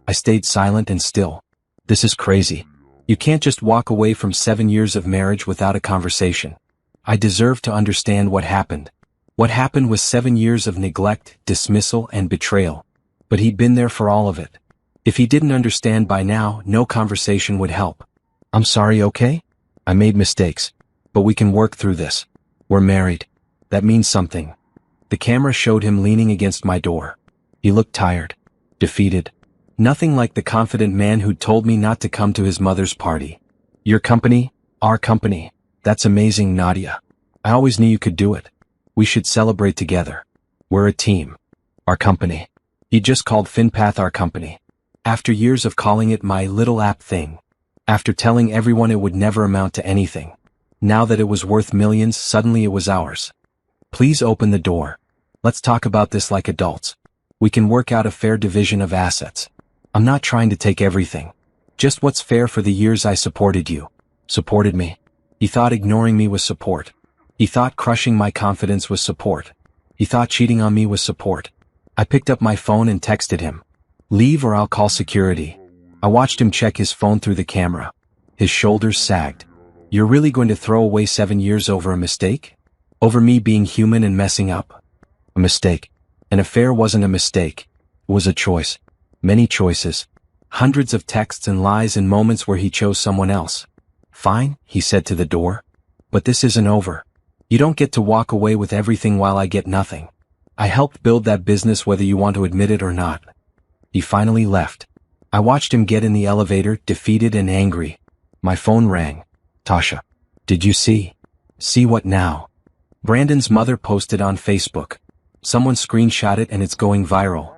I stayed silent and still. This is crazy. You can't just walk away from 7 years of marriage without a conversation. I deserve to understand what happened. What happened was 7 years of neglect, dismissal, and betrayal. But he'd been there for all of it. If he didn't understand by now, no conversation would help. "I'm sorry, okay? I made mistakes. But we can work through this. We're married. That means something." The camera showed him leaning against my door. He looked tired. Defeated. Nothing like the confident man who'd told me not to come to his mother's party. "Your company? Our company. That's amazing, Nadia. I always knew you could do it. We should celebrate together. We're a team. Our company." He just called FinPath our company. After years of calling it my little app thing. After telling everyone it would never amount to anything. Now that it was worth millions, suddenly it was ours. "Please open the door. Let's talk about this like adults. We can work out a fair division of assets. I'm not trying to take everything. Just what's fair for the years I supported you." Supported me. He thought ignoring me was support. He thought crushing my confidence was support. He thought cheating on me was support. I picked up my phone and texted him. "Leave or I'll call security." I watched him check his phone through the camera. His shoulders sagged. "You're really going to throw away 7 years over a mistake? Over me being human and messing up?" A mistake. An affair wasn't a mistake. It was a choice. Many choices. Hundreds of texts and lies and moments where he chose someone else. "Fine," he said to the door. "But this isn't over. You don't get to walk away with everything while I get nothing. I helped build that business whether you want to admit it or not." He finally left. I watched him get in the elevator, defeated and angry. My phone rang. "Tasha. Did you see?" "See what now?" Brandon's mother posted on Facebook. Someone screenshot it and it's going viral.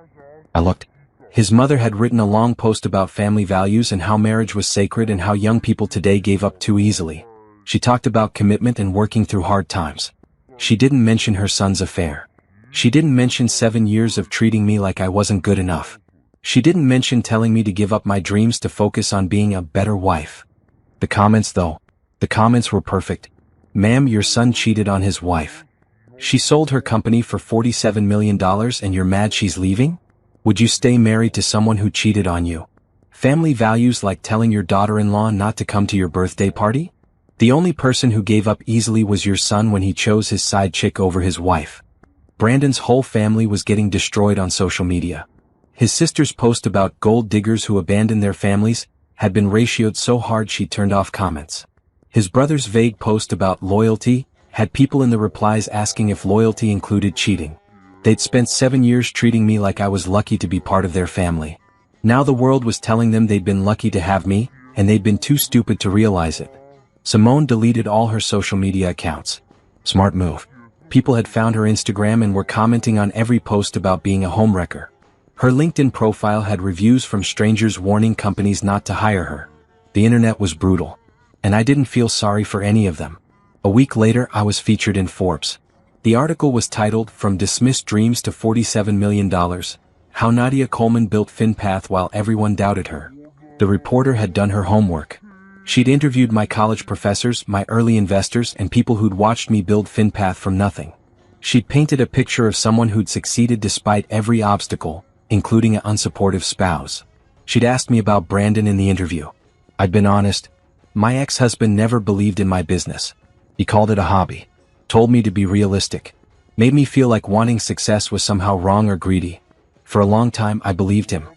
I looked. His mother had written a long post about family values and how marriage was sacred and how young people today gave up too easily. She talked about commitment and working through hard times. She didn't mention her son's affair. She didn't mention 7 years of treating me like I wasn't good enough. She didn't mention telling me to give up my dreams to focus on being a better wife. The comments though. The comments were perfect. "Ma'am, your son cheated on his wife. She sold her company for $47 million and you're mad she's leaving? Would you stay married to someone who cheated on you? Family values like telling your daughter-in-law not to come to your birthday party? The only person who gave up easily was your son when he chose his side chick over his wife." Brandon's whole family was getting destroyed on social media. His sister's post about gold diggers who abandoned their families, had been ratioed so hard she turned off comments. His brother's vague post about loyalty had people in the replies asking if loyalty included cheating. They'd spent 7 years treating me like I was lucky to be part of their family. Now the world was telling them they'd been lucky to have me, and they'd been too stupid to realize it. Simone deleted all her social media accounts. Smart move. People had found her Instagram and were commenting on every post about being a homewrecker. Her LinkedIn profile had reviews from strangers warning companies not to hire her. The internet was brutal. And I didn't feel sorry for any of them. A week later, I was featured in Forbes. The article was titled, "From Dismissed Dreams to $47 million, How Nadia Coleman Built FinPath While Everyone Doubted Her." The reporter had done her homework. She'd interviewed my college professors, my early investors, and people who'd watched me build FinPath from nothing. She'd painted a picture of someone who'd succeeded despite every obstacle, including an unsupportive spouse. She'd asked me about Brandon in the interview. I'd been honest. My ex-husband never believed in my business. He called it a hobby. Told me to be realistic. Made me feel like wanting success was somehow wrong or greedy. For a long time, I believed him.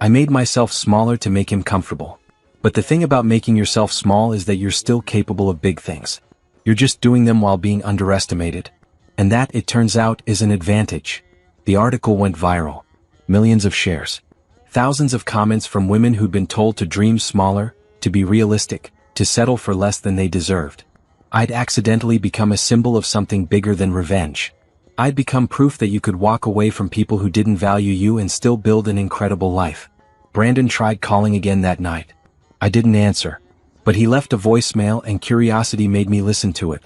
I made myself smaller to make him comfortable. But the thing about making yourself small is that you're still capable of big things. You're just doing them while being underestimated. And that, it turns out, is an advantage. The article went viral. Millions of shares. Thousands of comments from women who'd been told to dream smaller, to be realistic, to settle for less than they deserved. I'd accidentally become a symbol of something bigger than revenge. I'd become proof that you could walk away from people who didn't value you and still build an incredible life. Brandon tried calling again that night. I didn't answer. But he left a voicemail and curiosity made me listen to it.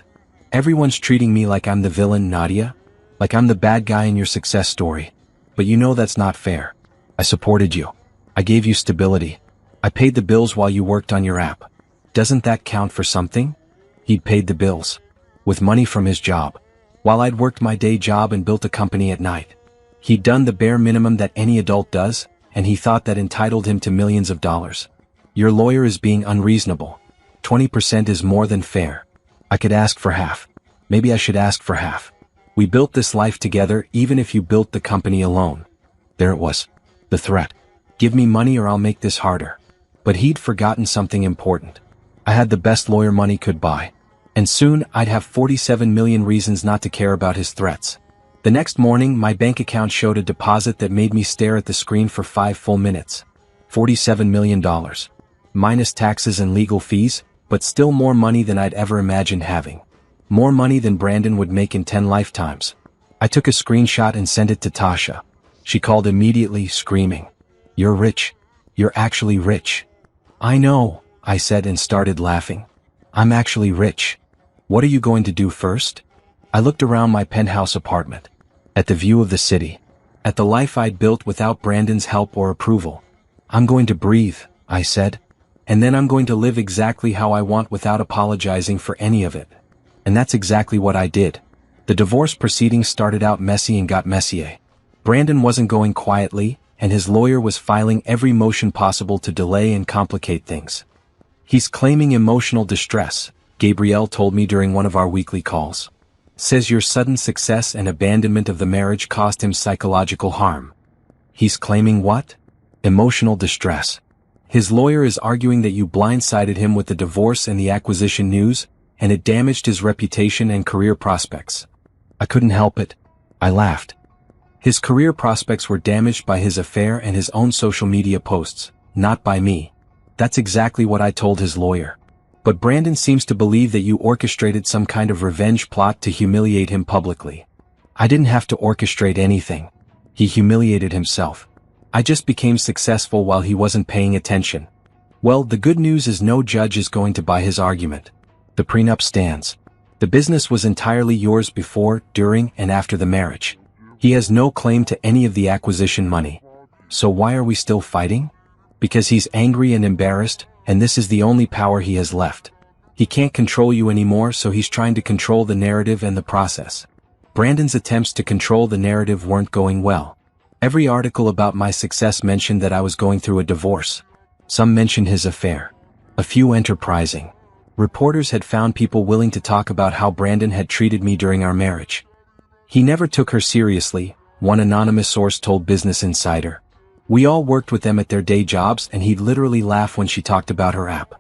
"Everyone's treating me like I'm the villain, Nadia. Like I'm the bad guy in your success story. But you know that's not fair. I supported you. I gave you stability. I paid the bills while you worked on your app. Doesn't that count for something?" He'd paid the bills. With money from his job. While I'd worked my day job and built a company at night. He'd done the bare minimum that any adult does, and he thought that entitled him to millions of dollars. "Your lawyer is being unreasonable. 20% is more than fair. I could ask for half. Maybe I should ask for half. We built this life together even if you built the company alone." There it was. The threat. "Give me money or I'll make this harder." But he'd forgotten something important. I had the best lawyer money could buy. And soon, I'd have 47 million reasons not to care about his threats. The next morning, my bank account showed a deposit that made me stare at the screen for 5 full minutes. $47 million. Minus taxes and legal fees, but still more money than I'd ever imagined having. More money than Brandon would make in 10 lifetimes. I took a screenshot and sent it to Tasha. She called immediately, screaming, "You're rich. You're actually rich." "I know," I said and started laughing. "I'm actually rich. What are you going to do first?" I looked around my penthouse apartment. At the view of the city. At the life I'd built without Brandon's help or approval. "I'm going to breathe," I said. "And then I'm going to live exactly how I want without apologizing for any of it." And that's exactly what I did. The divorce proceedings started out messy and got messier. Brandon wasn't going quietly, and his lawyer was filing every motion possible to delay and complicate things. "He's claiming emotional distress," Gabrielle told me during one of our weekly calls. "Says your sudden success and abandonment of the marriage caused him psychological harm." He's claiming what? Emotional distress. His lawyer is arguing that you blindsided him with the divorce and the acquisition news, and it damaged his reputation and career prospects. I couldn't help it. I laughed. His career prospects were damaged by his affair and his own social media posts, not by me. That's exactly what I told his lawyer. But Brandon seems to believe that you orchestrated some kind of revenge plot to humiliate him publicly. I didn't have to orchestrate anything. He humiliated himself. I just became successful while he wasn't paying attention. Well, the good news is no judge is going to buy his argument. The prenup stands. The business was entirely yours before, during, and after the marriage. He has no claim to any of the acquisition money. So why are we still fighting? Because he's angry and embarrassed, and this is the only power he has left. He can't control you anymore, so he's trying to control the narrative and the process. Brandon's attempts to control the narrative weren't going well. Every article about my success mentioned that I was going through a divorce. Some mentioned his affair. A few enterprising. Reporters had found people willing to talk about how Brandon had treated me during our marriage. He never took her seriously, one anonymous source told Business Insider. We all worked with them at their day jobs and he'd literally laugh when she talked about her app.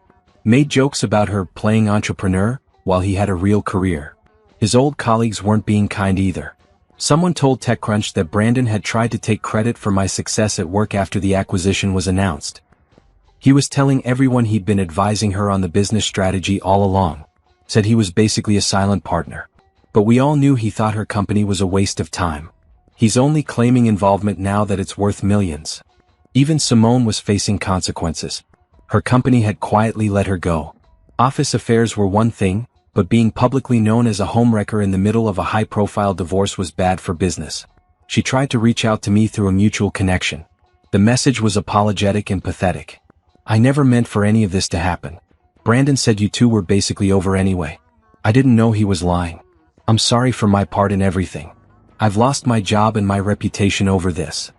Made jokes about her playing entrepreneur while he had a real career. His old colleagues weren't being kind either. Someone told TechCrunch that Brandon had tried to take credit for my success at work after the acquisition was announced. He was telling everyone he'd been advising her on the business strategy all along. Said he was basically a silent partner. But we all knew he thought her company was a waste of time. He's only claiming involvement now that it's worth millions. Even Simone was facing consequences. Her company had quietly let her go. Office affairs were one thing, but being publicly known as a homewrecker in the middle of a high-profile divorce was bad for business. She tried to reach out to me through a mutual connection. The message was apologetic and pathetic. I never meant for any of this to happen. Brandon said you two were basically over anyway. I didn't know he was lying. I'm sorry for my part in everything. I've lost my job and my reputation over this.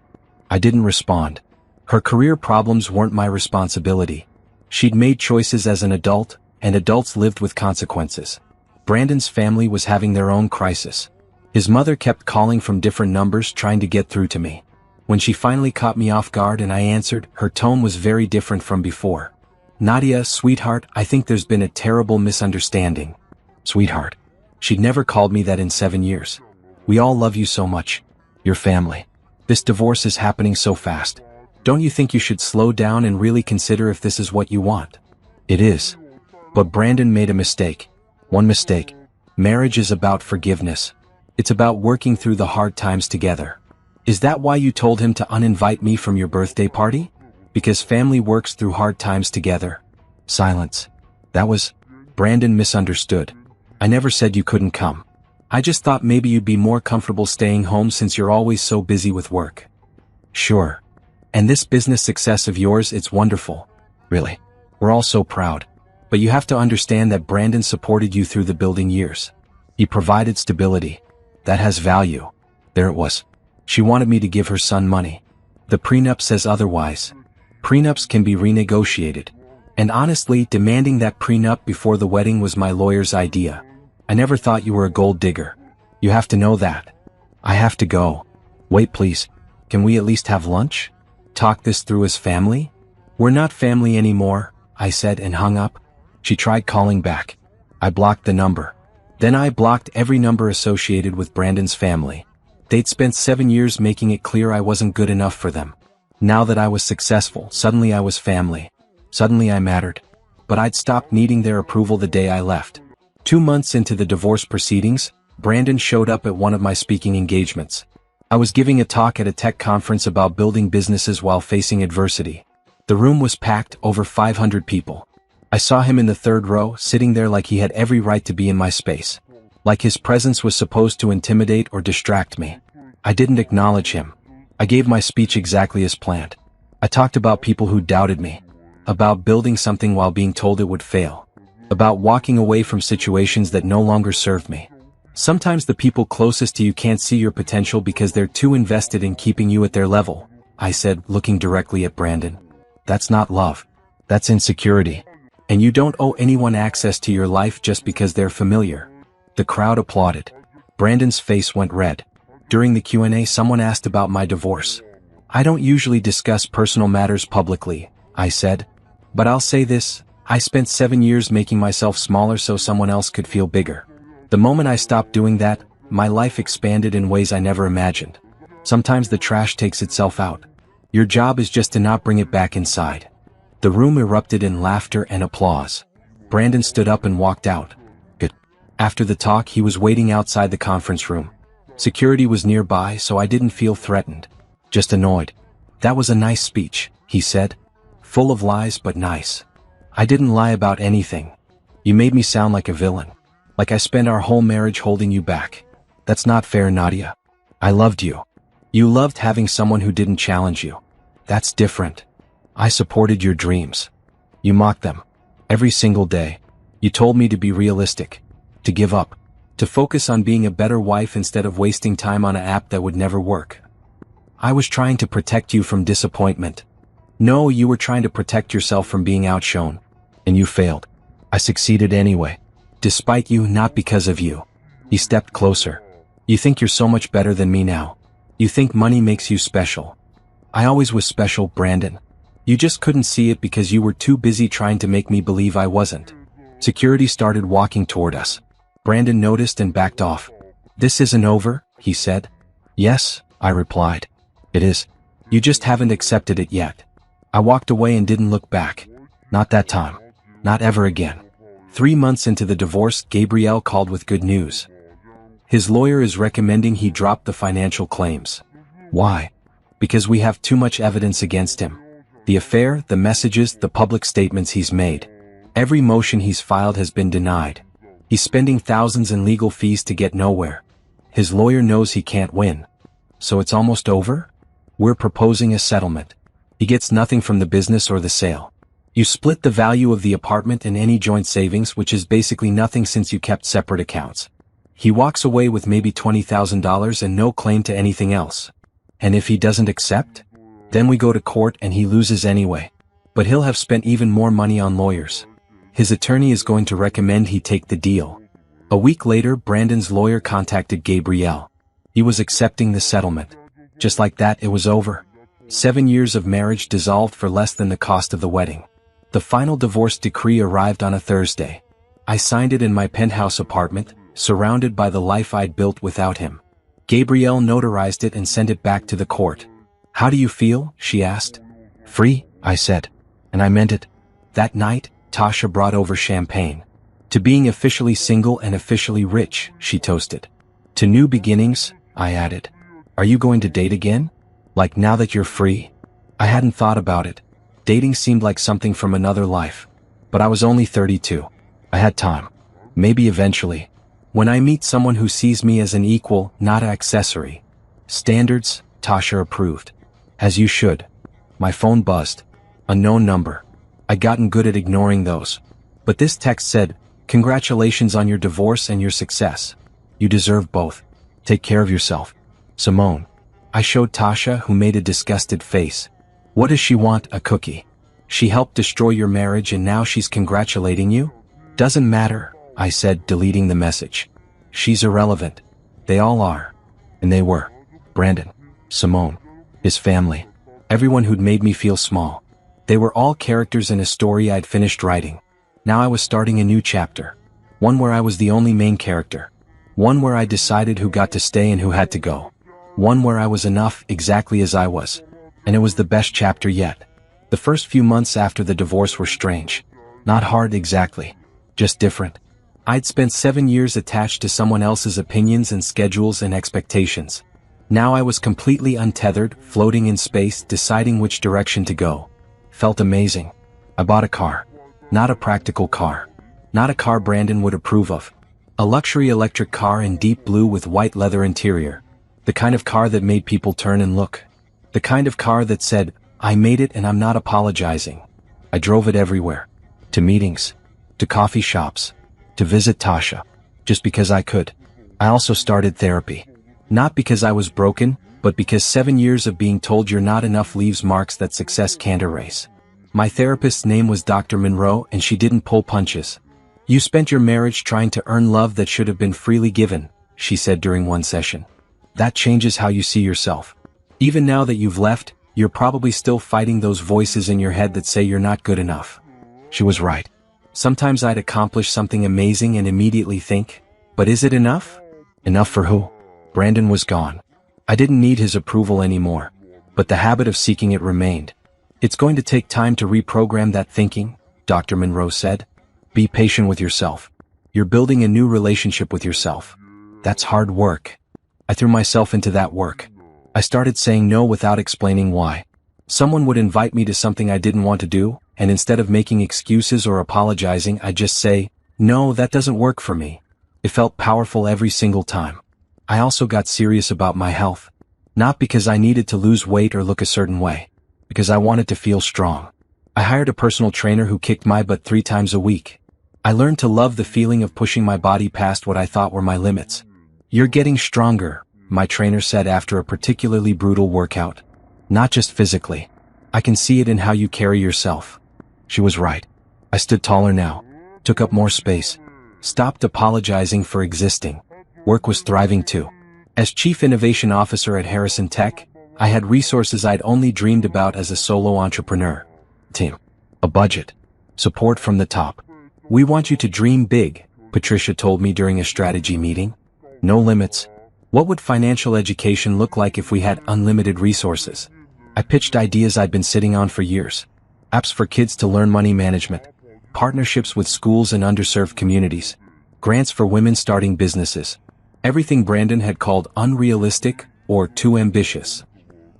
I didn't respond. Her career problems weren't my responsibility. She'd made choices as an adult, and adults lived with consequences. Brandon's family was having their own crisis. His mother kept calling from different numbers trying to get through to me. When she finally caught me off guard and I answered, her tone was very different from before. Nadia, sweetheart, I think there's been a terrible misunderstanding. Sweetheart. She'd never called me that in 7 years. We all love you so much. Your family. This divorce is happening so fast. Don't you think you should slow down and really consider if this is what you want? It is. But Brandon made a mistake. One mistake. Marriage is about forgiveness. It's about working through the hard times together. Is that why you told him to uninvite me from your birthday party? Because family works through hard times together. Silence. That was... Brandon misunderstood. I never said you couldn't come. I just thought maybe you'd be more comfortable staying home since you're always so busy with work. Sure. And this business success of yours, it's wonderful. Really. We're all so proud. But you have to understand that Brandon supported you through the building years. He provided stability. That has value. There it was. She wanted me to give her son money. The prenup says otherwise. Prenups can be renegotiated. And honestly, demanding that prenup before the wedding was my lawyer's idea. I never thought you were a gold digger. You have to know that. I have to go. Wait please. Can we at least have lunch? Talk this through as family? We're not family anymore, I said and hung up. She tried calling back. I blocked the number. Then I blocked every number associated with Brandon's family. They'd spent 7 years making it clear I wasn't good enough for them. Now that I was successful, suddenly I was family. Suddenly I mattered. But I'd stopped needing their approval the day I left. 2 months into the divorce proceedings, Brandon showed up at one of my speaking engagements. I was giving a talk at a tech conference about building businesses while facing adversity. The room was packed, over 500 people. I saw him in the third row, sitting there like he had every right to be in my space. Like his presence was supposed to intimidate or distract me. I didn't acknowledge him. I gave my speech exactly as planned. I talked about people who doubted me. About building something while being told it would fail. About walking away from situations that no longer served me. Sometimes the people closest to you can't see your potential because they're too invested in keeping you at their level, I said, looking directly at Brandon. That's not love. That's insecurity. And you don't owe anyone access to your life just because they're familiar. The crowd applauded. Brandon's face went red. During the Q&A, someone asked about my divorce. I don't usually discuss personal matters publicly, I said. But I'll say this, I spent 7 years making myself smaller so someone else could feel bigger. The moment I stopped doing that, my life expanded in ways I never imagined. Sometimes the trash takes itself out. Your job is just to not bring it back inside. The room erupted in laughter and applause. Brandon stood up and walked out. Good. After the talk, he was waiting outside the conference room. Security was nearby, so I didn't feel threatened. Just annoyed. That was a nice speech, he said. Full of lies but nice. I didn't lie about anything. You made me sound like a villain. Like I spent our whole marriage holding you back. That's not fair, Nadia. I loved you. You loved having someone who didn't challenge you. That's different. I supported your dreams. You mocked them. Every single day. You told me to be realistic. To give up. To focus on being a better wife instead of wasting time on an app that would never work. I was trying to protect you from disappointment. No, you were trying to protect yourself from being outshone. And you failed. I succeeded anyway. Despite you, not because of you. He stepped closer. You think you're so much better than me now. You think money makes you special. I always was special, Brandon. You just couldn't see it because you were too busy trying to make me believe I wasn't. Security started walking toward us. Brandon noticed and backed off. This isn't over, he said. Yes, I replied. It is. You just haven't accepted it yet. I walked away and didn't look back. Not that time. Not ever again. 3 months into the divorce, Gabriel called with good news. His lawyer is recommending he drop the financial claims. Why? Because we have too much evidence against him. The affair, the messages, the public statements he's made. Every motion he's filed has been denied. He's spending thousands in legal fees to get nowhere. His lawyer knows he can't win. So it's almost over? We're proposing a settlement. He gets nothing from the business or the sale. You split the value of the apartment and any joint savings, which is basically nothing since you kept separate accounts. He walks away with maybe $20,000 and no claim to anything else. And if he doesn't accept? Then we go to court and he loses anyway. But he'll have spent even more money on lawyers. His attorney is going to recommend he take the deal. A week later, Brandon's lawyer contacted Gabriel. He was accepting the settlement. Just like that, it was over. 7 years of marriage dissolved for less than the cost of the wedding. The final divorce decree arrived on a Thursday. I signed it in my penthouse apartment, surrounded by the life I'd built without him. Gabrielle notarized it and sent it back to the court. How do you feel? She asked. Free, I said. And I meant it. That night, Tasha brought over champagne. To being officially single and officially rich, she toasted. To new beginnings, I added. Are you going to date again? Like now that you're free? I hadn't thought about it. Dating seemed like something from another life. But I was only 32. I had time. Maybe eventually. When I meet someone who sees me as an equal, not an accessory. Standards, Tasha approved. As you should. My phone buzzed. Unknown number. I'd gotten good at ignoring those. But this text said, congratulations on your divorce and your success. You deserve both. Take care of yourself. Simone. I showed Tasha, who made a disgusted face. What does she want? A cookie? She helped destroy your marriage and now she's congratulating you? Doesn't matter, I said, deleting the message. She's irrelevant. They all are. And they were. Brandon. Simone. His family. Everyone who'd made me feel small. They were all characters in a story I'd finished writing. Now I was starting a new chapter. One where I was the only main character. One where I decided who got to stay and who had to go. One where I was enough exactly as I was. And it was the best chapter yet. The first few months after the divorce were strange. Not hard exactly. Just different. I'd spent 7 years attached to someone else's opinions and schedules and expectations. Now I was completely untethered, floating in space, deciding which direction to go. Felt amazing. I bought a car. Not a practical car. Not a car Brandon would approve of. A luxury electric car in deep blue with white leather interior. The kind of car that made people turn and look. The kind of car that said, I made it and I'm not apologizing. I drove it everywhere. To meetings. To coffee shops. To visit Tasha. Just because I could. I also started therapy. Not because I was broken, but because 7 years of being told you're not enough leaves marks that success can't erase. My therapist's name was Dr. Monroe and she didn't pull punches. You spent your marriage trying to earn love that should have been freely given, she said during one session. That changes how you see yourself. Even now that you've left, you're probably still fighting those voices in your head that say you're not good enough. She was right. Sometimes I'd accomplish something amazing and immediately think, but is it enough? Enough for who? Brandon was gone. I didn't need his approval anymore. But the habit of seeking it remained. It's going to take time to reprogram that thinking, Dr. Monroe said. Be patient with yourself. You're building a new relationship with yourself. That's hard work. I threw myself into that work. I started saying no without explaining why. Someone would invite me to something I didn't want to do, and instead of making excuses or apologizing, I'd just say, no, that doesn't work for me. It felt powerful every single time. I also got serious about my health. Not because I needed to lose weight or look a certain way. Because I wanted to feel strong. I hired a personal trainer who kicked my butt 3 times a week. I learned to love the feeling of pushing my body past what I thought were my limits. You're getting stronger, my trainer said after a particularly brutal workout. Not just physically. I can see it in how you carry yourself. She was right. I stood taller now. Took up more space. Stopped apologizing for existing. Work was thriving too. As Chief Innovation Officer at Harrison Tech, I had resources I'd only dreamed about as a solo entrepreneur. Team. A budget. Support from the top. We want you to dream big, Patricia told me during a strategy meeting. No limits. What would financial education look like if we had unlimited resources? I pitched ideas I'd been sitting on for years. Apps for kids to learn money management. Partnerships with schools and underserved communities. Grants for women starting businesses. Everything Brandon had called unrealistic or too ambitious.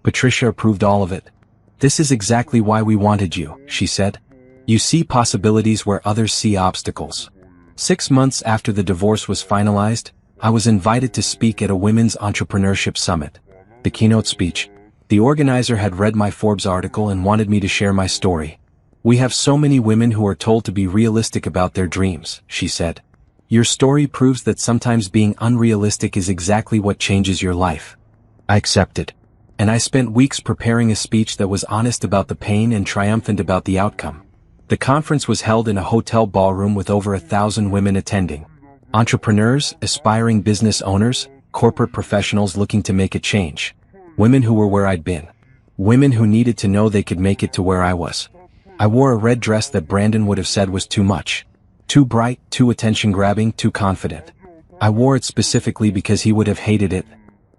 Patricia approved all of it. This is exactly why we wanted you, she said. You see possibilities where others see obstacles. 6 months after the divorce was finalized, I was invited to speak at a women's entrepreneurship summit. The keynote speech. The organizer had read my Forbes article and wanted me to share my story. We have so many women who are told to be realistic about their dreams, she said. Your story proves that sometimes being unrealistic is exactly what changes your life. I accepted. And I spent weeks preparing a speech that was honest about the pain and triumphant about the outcome. The conference was held in a hotel ballroom with over 1,000 women attending. Entrepreneurs, aspiring business owners, corporate professionals looking to make a change. Women who were where I'd been. Women who needed to know they could make it to where I was. I wore a red dress that Brandon would have said was too much. Too bright, too attention-grabbing, too confident. I wore it specifically because he would have hated it.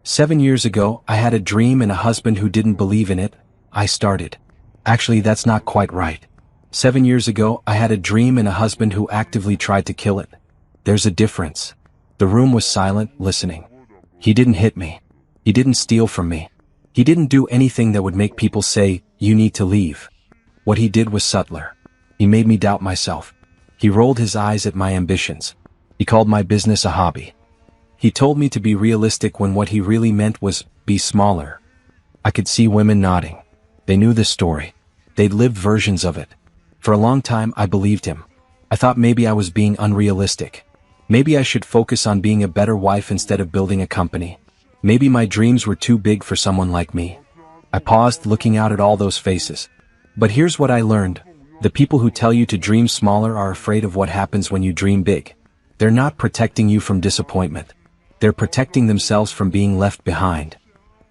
7 years ago, I had a dream and a husband who didn't believe in it. I started. Actually, that's not quite right. 7 years ago, I had a dream and a husband who actively tried to kill it. There's a difference. The room was silent, listening. He didn't hit me. He didn't steal from me. He didn't do anything that would make people say, "You need to leave." What he did was subtler. He made me doubt myself. He rolled his eyes at my ambitions. He called my business a hobby. He told me to be realistic when what he really meant was, be smaller. I could see women nodding. They knew the story. They'd lived versions of it. For a long time, I believed him. I thought maybe I was being unrealistic. Maybe I should focus on being a better wife instead of building a company. Maybe my dreams were too big for someone like me. I paused, looking out at all those faces. But here's what I learned. The people who tell you to dream smaller are afraid of what happens when you dream big. They're not protecting you from disappointment. They're protecting themselves from being left behind.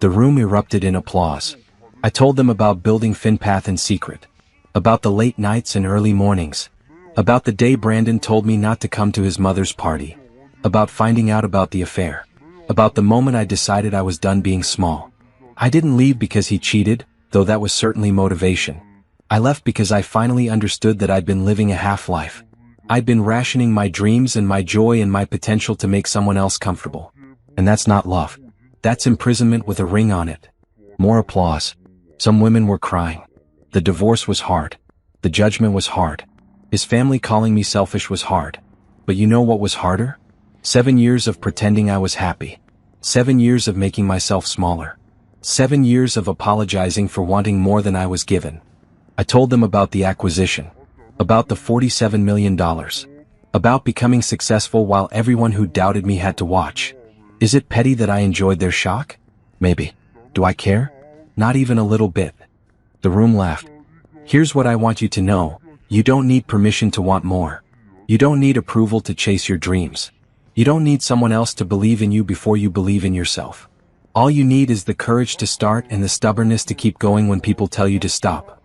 The room erupted in applause. I told them about building FinPath in secret. About the late nights and early mornings. About the day Brandon told me not to come to his mother's party. About finding out about the affair. About the moment I decided I was done being small. I didn't leave because he cheated, though that was certainly motivation. I left because I finally understood that I'd been living a half-life. I'd been rationing my dreams and my joy and my potential to make someone else comfortable. And that's not love. That's imprisonment with a ring on it. More applause. Some women were crying. The divorce was hard. The judgment was hard. His family calling me selfish was hard. But you know what was harder? 7 years of pretending I was happy. 7 years of making myself smaller. 7 years of apologizing for wanting more than I was given. I told them about the acquisition. About the $47 million. About becoming successful while everyone who doubted me had to watch. Is it petty that I enjoyed their shock? Maybe. Do I care? Not even a little bit. The room laughed. Here's what I want you to know. You don't need permission to want more. You don't need approval to chase your dreams. You don't need someone else to believe in you before you believe in yourself. All you need is the courage to start and the stubbornness to keep going when people tell you to stop.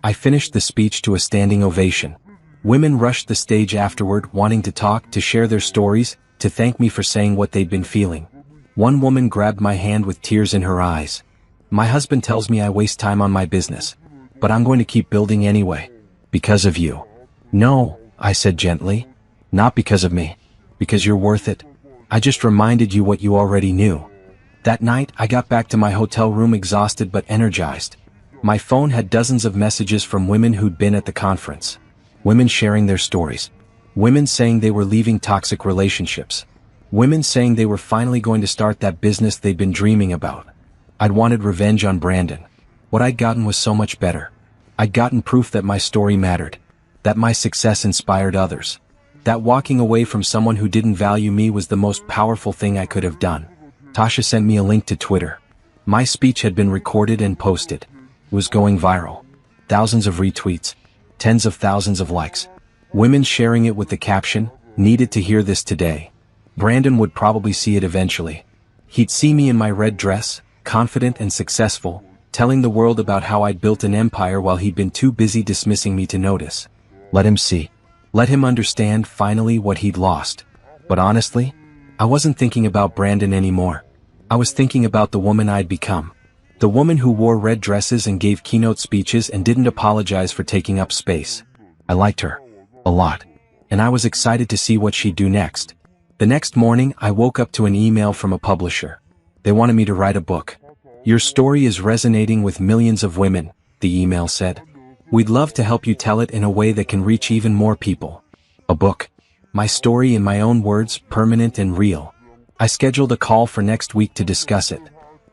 I finished the speech to a standing ovation. Women rushed the stage afterward, wanting to talk, to share their stories, to thank me for saying what they'd been feeling. One woman grabbed my hand with tears in her eyes. My husband tells me I waste time on my business. But I'm going to keep building anyway. Because of you. No, I said gently. Not because of me. Because you're worth it. I just reminded you what you already knew. That night, I got back to my hotel room exhausted but energized. My phone had dozens of messages from women who'd been at the conference. Women sharing their stories. Women saying they were leaving toxic relationships. Women saying they were finally going to start that business they'd been dreaming about. I'd wanted revenge on Brandon. What I'd gotten was so much better. I'd gotten proof that my story mattered. That my success inspired others. That walking away from someone who didn't value me was the most powerful thing I could have done. Tasha sent me a link to Twitter. My speech had been recorded and posted. It was going viral. Thousands of retweets. Tens of thousands of likes. Women sharing it with the caption, "Needed to hear this today." Brandon would probably see it eventually. He'd see me in my red dress, confident and successful, telling the world about how I'd built an empire while he'd been too busy dismissing me to notice. Let him see. Let him understand finally what he'd lost. But honestly, I wasn't thinking about Brandon anymore. I was thinking about the woman I'd become. The woman who wore red dresses and gave keynote speeches and didn't apologize for taking up space. I liked her. A lot. And I was excited to see what she'd do next. The next morning, I woke up to an email from a publisher. They wanted me to write a book. Your story is resonating with millions of women, the email said. We'd love to help you tell it in a way that can reach even more people. A book. My story in my own words, permanent and real. I scheduled a call for next week to discuss it.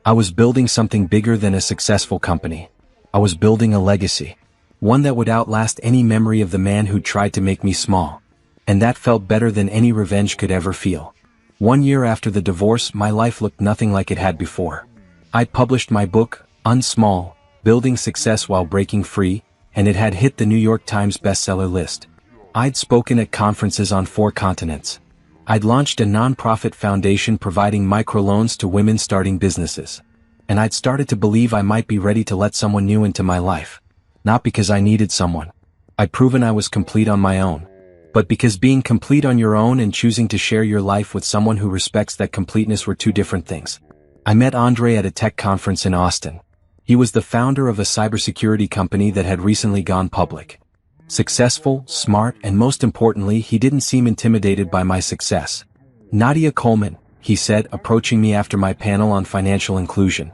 I was building something bigger than a successful company. I was building a legacy. One that would outlast any memory of the man who tried to make me small. And that felt better than any revenge could ever feel. 1 year after the divorce, my life looked nothing like it had before. I'd published my book, Unsmall, Building Success While Breaking Free, and it had hit the New York Times bestseller list. I'd spoken at conferences on 4 continents. I'd launched a nonprofit foundation providing microloans to women starting businesses. And I'd started to believe I might be ready to let someone new into my life. Not because I needed someone. I'd proven I was complete on my own. But because being complete on your own and choosing to share your life with someone who respects that completeness were 2 different things. I met Andre at a tech conference in Austin. He was the founder of a cybersecurity company that had recently gone public. Successful, smart, and most importantly, he didn't seem intimidated by my success. Nadia Coleman, he said, approaching me after my panel on financial inclusion.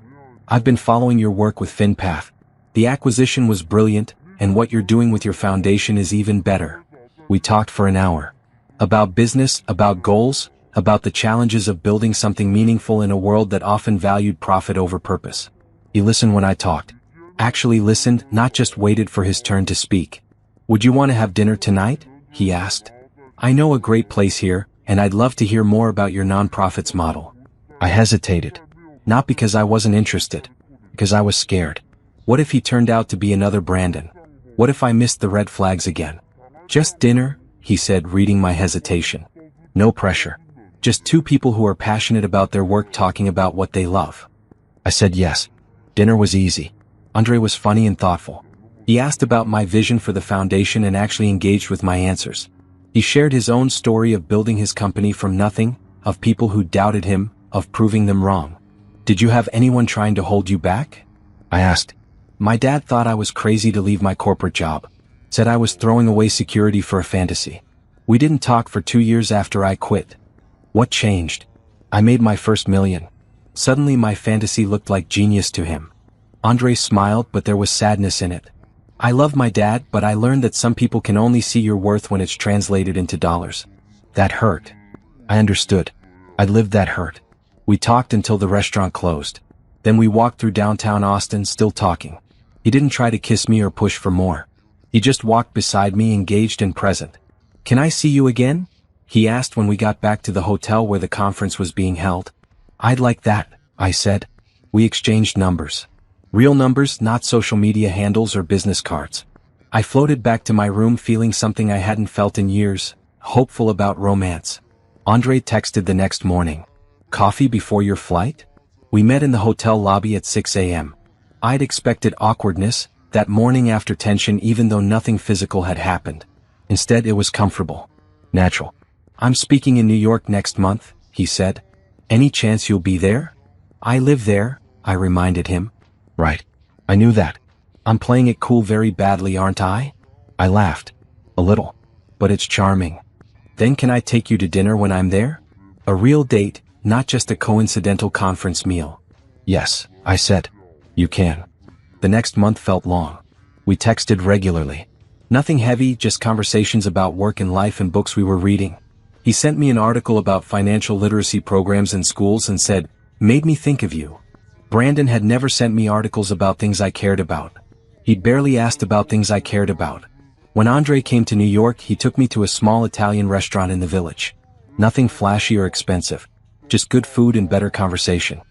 I've been following your work with FinPath. The acquisition was brilliant, and what you're doing with your foundation is even better. We talked for an hour. About business, about goals, about the challenges of building something meaningful in a world that often valued profit over purpose. He listened when I talked. Actually listened, not just waited for his turn to speak. Would you want to have dinner tonight? He asked. I know a great place here, and I'd love to hear more about your nonprofit's model. I hesitated. Not because I wasn't interested. Because I was scared. What if he turned out to be another Brandon? What if I missed the red flags again? Just dinner, he said, reading my hesitation. No pressure. Just 2 people who are passionate about their work talking about what they love. I said yes. Dinner was easy. Andre was funny and thoughtful. He asked about my vision for the foundation and actually engaged with my answers. He shared his own story of building his company from nothing, of people who doubted him, of proving them wrong. Did you have anyone trying to hold you back? I asked. My dad thought I was crazy to leave my corporate job. Said I was throwing away security for a fantasy. We didn't talk for 2 years after I quit. What changed? I made my first million. Suddenly my fantasy looked like genius to him. Andre smiled, but there was sadness in it. I love my dad, but I learned that some people can only see your worth when it's translated into dollars. That hurt. I understood. I'd lived that hurt. We talked until the restaurant closed. Then we walked through downtown Austin, still talking. He didn't try to kiss me or push for more. He just walked beside me, engaged and present. Can I see you again? He asked when we got back to the hotel where the conference was being held. I'd like that, I said. We exchanged numbers. Real numbers, not social media handles or business cards. I floated back to my room feeling something I hadn't felt in years, hopeful about romance. Andre texted the next morning. Coffee before your flight? We met in the hotel lobby at 6 a.m. I'd expected awkwardness, that morning after tension, even though nothing physical had happened. Instead, it was comfortable. Natural. I'm speaking in New York next month, he said. Any chance you'll be there? I live there, I reminded him. Right. I knew that. I'm playing it cool very badly, aren't I? I laughed. A little. But it's charming. Then can I take you to dinner when I'm there? A real date, not just a coincidental conference meal. Yes, I said. You can. The next month felt long. We texted regularly. Nothing heavy, just conversations about work and life and books we were reading. He sent me an article about financial literacy programs in schools and said, "Made me think of you." Brandon had never sent me articles about things I cared about. He'd barely asked about things I cared about. When Andre came to New York, he took me to a small Italian restaurant in the village. Nothing flashy or expensive. Just good food and better conversation.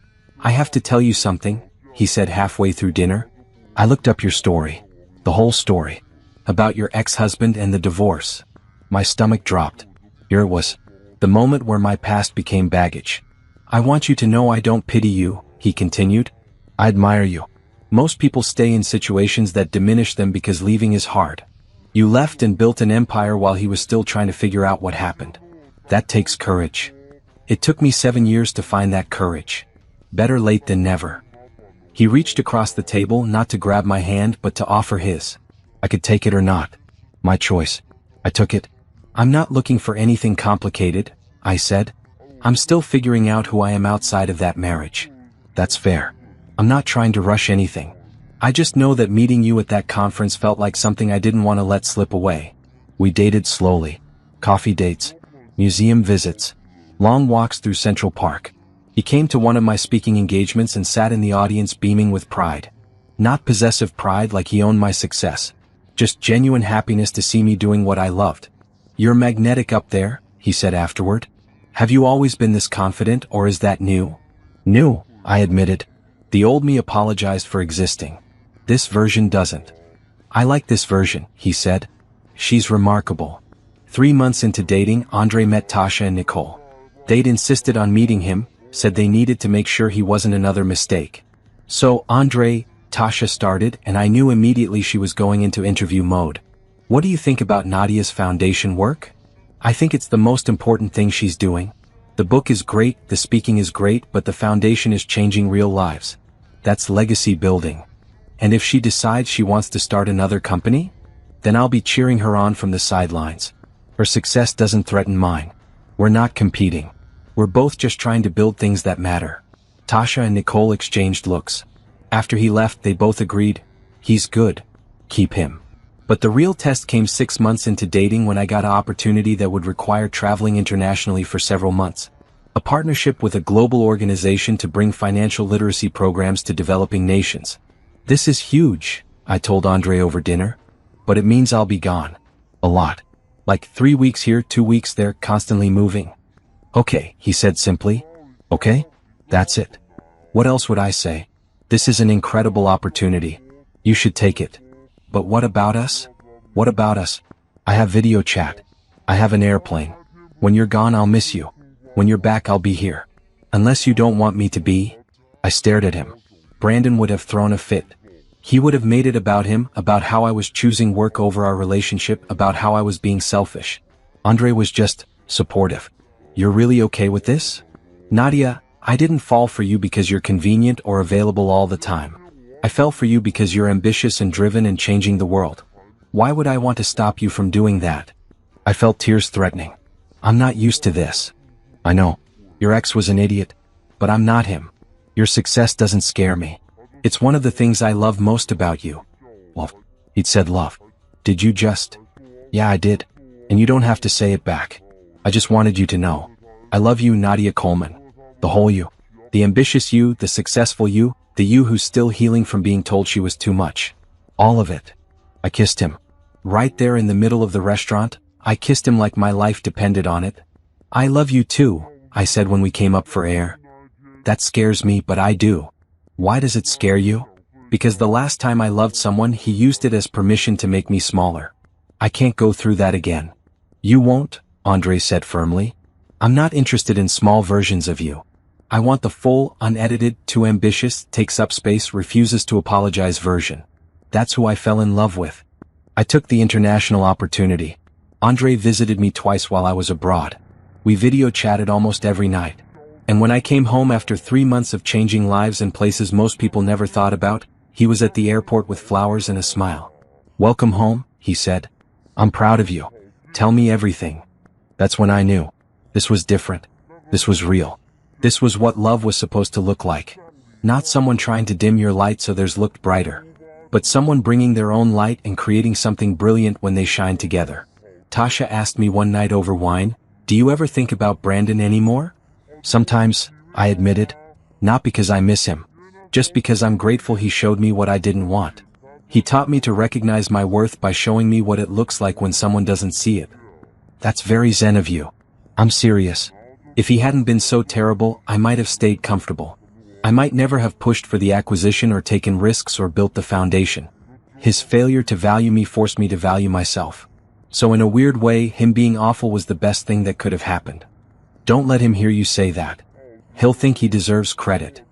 I have to tell you something, he said halfway through dinner. I looked up your story. The whole story. About your ex-husband and the divorce. My stomach dropped. Here it was. The moment where my past became baggage. I want you to know I don't pity you, he continued. I admire you. Most people stay in situations that diminish them because leaving is hard. You left and built an empire while he was still trying to figure out what happened. That takes courage. It took me 7 years to find that courage. Better late than never. He reached across the table not to grab my hand but to offer his. I could take it or not. My choice. I took it. I'm not looking for anything complicated, I said. I'm still figuring out who I am outside of that marriage. That's fair. I'm not trying to rush anything. I just know that meeting you at that conference felt like something I didn't want to let slip away. We dated slowly. Coffee dates, museum visits, long walks through Central Park. He came to one of my speaking engagements and sat in the audience beaming with pride. Not possessive pride like he owned my success. Just genuine happiness to see me doing what I loved. You're magnetic up there, he said afterward. Have you always been this confident or is that new? New, I admitted. The old me apologized for existing. This version doesn't. I like this version, he said. She's remarkable. 3 months into dating, Andre met Tasha and Nicole. They'd insisted on meeting him, said they needed to make sure he wasn't another mistake. So Andre, Tasha started and I knew immediately she was going into interview mode. What do you think about Nadia's foundation work? I think it's the most important thing she's doing. The book is great, the speaking is great, but the foundation is changing real lives. That's legacy building. And if she decides she wants to start another company, then I'll be cheering her on from the sidelines. Her success doesn't threaten mine. We're not competing. We're both just trying to build things that matter. Tasha and Nicole exchanged looks. After he left, they both agreed, he's good. Keep him. But the real test came 6 months into dating when I got an opportunity that would require traveling internationally for several months. A partnership with a global organization to bring financial literacy programs to developing nations. This is huge, I told Andre over dinner. But it means I'll be gone. A lot. Like 3 weeks here, 2 weeks there, constantly moving. Okay, he said simply. Okay? That's it. What else would I say? This is an incredible opportunity. You should take it. But what about us? What about us? I have video chat. I have an airplane. When you're gone, I'll miss you. When you're back, I'll be here. Unless you don't want me to be. I stared at him. Brandon would have thrown a fit. He would have made it about him, about how I was choosing work over our relationship, about how I was being selfish. Andre was just supportive. You're really okay with this? Nadia, I didn't fall for you because you're convenient or available all the time. I fell for you because you're ambitious and driven and changing the world. Why would I want to stop you from doing that? I felt tears threatening. I'm not used to this. I know. Your ex was an idiot. But I'm not him. Your success doesn't scare me. It's one of the things I love most about you. Well, he'd said love. Did you just? Yeah, I did. And you don't have to say it back. I just wanted you to know. I love you, Nadia Coleman. The whole you. The ambitious you, the successful you, the you who's still healing from being told she was too much. All of it. I kissed him. Right there in the middle of the restaurant, I kissed him like my life depended on it. I love you too, I said when we came up for air. That scares me, but I do. Why does it scare you? Because the last time I loved someone, he used it as permission to make me smaller. I can't go through that again. You won't, Andre said firmly. I'm not interested in small versions of you. I want the full, unedited, too ambitious, takes up space, refuses to apologize version. That's who I fell in love with. I took the international opportunity. Andre visited me twice while I was abroad. We video chatted almost every night. And when I came home after 3 months of changing lives in places most people never thought about, he was at the airport with flowers and a smile. Welcome home, he said. I'm proud of you. Tell me everything. That's when I knew. This was different. This was real. This was what love was supposed to look like. Not someone trying to dim your light so theirs looked brighter. But someone bringing their own light and creating something brilliant when they shine together. Tasha asked me one night over wine, do you ever think about Brandon anymore? Sometimes, I admitted. Not because I miss him. Just because I'm grateful he showed me what I didn't want. He taught me to recognize my worth by showing me what it looks like when someone doesn't see it. That's very zen of you. I'm serious. If he hadn't been so terrible, I might have stayed comfortable. I might never have pushed for the acquisition or taken risks or built the foundation. His failure to value me forced me to value myself. So in a weird way, him being awful was the best thing that could have happened. Don't let him hear you say that. He'll think he deserves credit.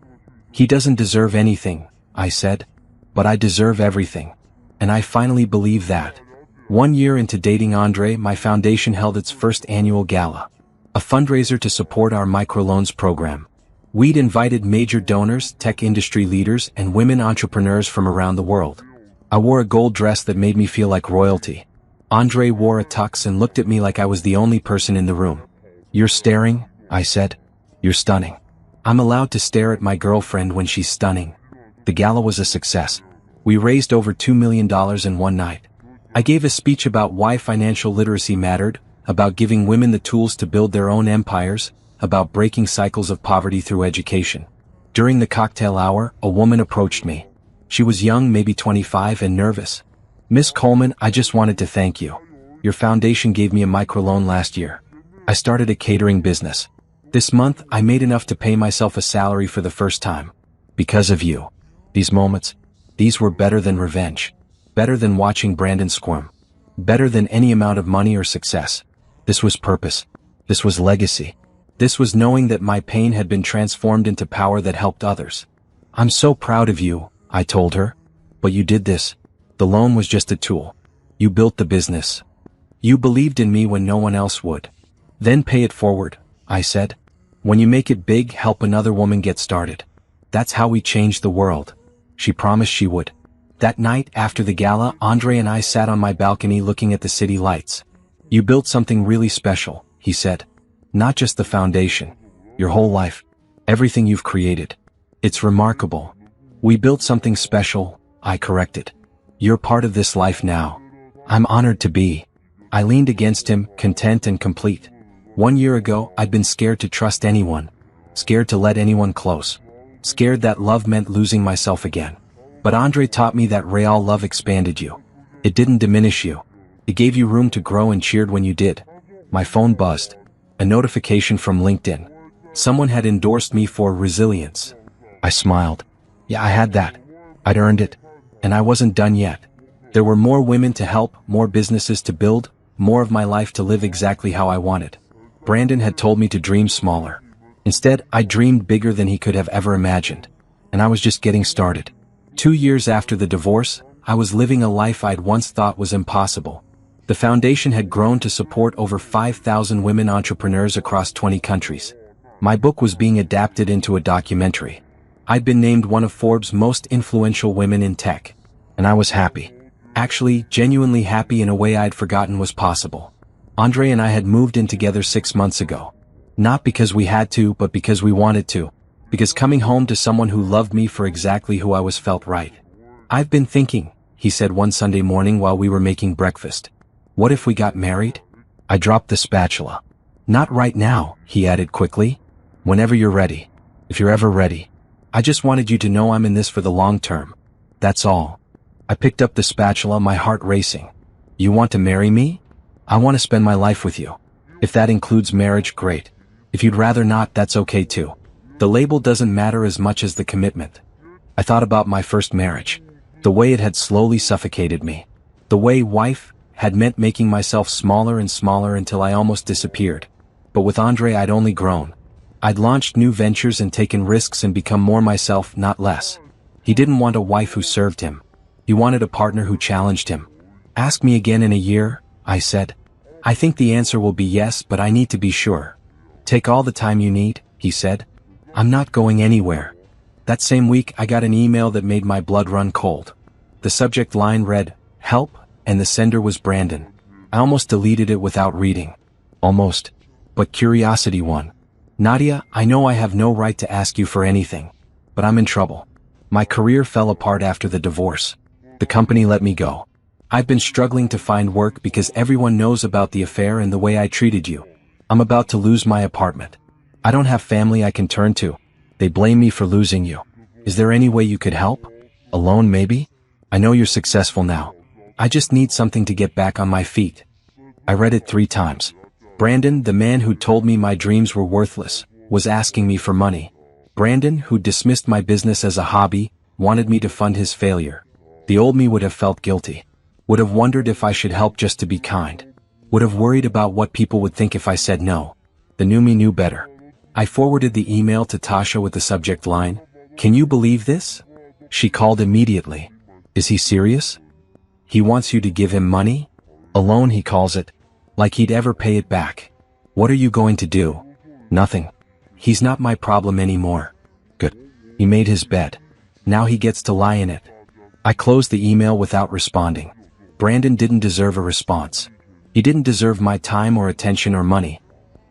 He doesn't deserve anything, I said. But I deserve everything. And I finally believe that. 1 year into dating Andre, my foundation held its first annual gala, a fundraiser to support our microloans program. We'd invited major donors, tech industry leaders, and women entrepreneurs from around the world. I wore a gold dress that made me feel like royalty. Andre wore a tux and looked at me like I was the only person in the room. "You're staring," I said. "You're stunning." I'm allowed to stare at my girlfriend when she's stunning. The gala was a success. We raised over $2 million in one night. I gave a speech about why financial literacy mattered, about giving women the tools to build their own empires, about breaking cycles of poverty through education. During the cocktail hour, a woman approached me. She was young, maybe 25, and nervous. "Miss Coleman, I just wanted to thank you. Your foundation gave me a microloan last year. I started a catering business. This month, I made enough to pay myself a salary for the first time. Because of you." These moments, these were better than revenge. Better than watching Brandon squirm. Better than any amount of money or success. This was purpose. This was legacy. This was knowing that my pain had been transformed into power that helped others. "I'm so proud of you," I told her. "But you did this. The loan was just a tool. You built the business. You believed in me when no one else would. Then pay it forward," I said. "When you make it big, help another woman get started. That's how we change the world." She promised she would. That night after the gala, Andre and I sat on my balcony looking at the city lights. "You built something really special," he said. "Not just the foundation. Your whole life. Everything you've created. It's remarkable." "We built something special," I corrected. "You're part of this life now." "I'm honored to be." I leaned against him, content and complete. 1 year ago, I'd been scared to trust anyone. Scared to let anyone close. Scared that love meant losing myself again. But Andre taught me that real love expanded you. It didn't diminish you. It gave you room to grow and cheered when you did. My phone buzzed. A notification from LinkedIn. Someone had endorsed me for resilience. I smiled. Yeah, I had that. I'd earned it. And I wasn't done yet. There were more women to help, more businesses to build, more of my life to live exactly how I wanted. Brandon had told me to dream smaller. Instead, I dreamed bigger than he could have ever imagined. And I was just getting started. 2 years after the divorce, I was living a life I'd once thought was impossible. The foundation had grown to support over 5,000 women entrepreneurs across 20 countries. My book was being adapted into a documentary. I'd been named one of Forbes' most influential women in tech. And I was happy. Actually, genuinely happy in a way I'd forgotten was possible. Andre and I had moved in together 6 months ago. Not because we had to, but because we wanted to. Because coming home to someone who loved me for exactly who I was felt right. "I've been thinking," he said one Sunday morning while we were making breakfast. "What if we got married?" I dropped the spatula. "Not right now," he added quickly. "Whenever you're ready. If you're ever ready. I just wanted you to know I'm in this for the long term. That's all." I picked up the spatula, my heart racing. "You want to marry me?" "I want to spend my life with you. If that includes marriage, great. If you'd rather not, that's okay too. The label doesn't matter as much as the commitment." I thought about my first marriage. The way it had slowly suffocated me. The way wife had meant making myself smaller and smaller until I almost disappeared. But with Andre, I'd only grown. I'd launched new ventures and taken risks and become more myself, not less. He didn't want a wife who served him. He wanted a partner who challenged him. "Ask me again in a year," I said. "I think the answer will be yes, but I need to be sure." "Take all the time you need," he said. "I'm not going anywhere." That same week, I got an email that made my blood run cold. The subject line read, "Help," and the sender was Brandon. I almost deleted it without reading. Almost. But curiosity won. "Nadia, I know I have no right to ask you for anything. But I'm in trouble. My career fell apart after the divorce. The company let me go. I've been struggling to find work because everyone knows about the affair and the way I treated you. I'm about to lose my apartment. I don't have family I can turn to. They blame me for losing you. Is there any way you could help? A loan maybe? I know you're successful now. I just need something to get back on my feet." I read it 3 times. Brandon, the man who told me my dreams were worthless, was asking me for money. Brandon, who dismissed my business as a hobby, wanted me to fund his failure. The old me would have felt guilty. Would have wondered if I should help just to be kind. Would have worried about what people would think if I said no. The new me knew better. I forwarded the email to Tasha with the subject line, Can you believe this? She called immediately. Is he serious? He wants you to give him money? A loan, he calls it. Like he'd ever pay it back. What are you going to do? Nothing. He's not my problem anymore. Good. He made his bed. Now he gets to lie in it. I closed the email without responding. Brandon didn't deserve a response. He didn't deserve my time or attention or money.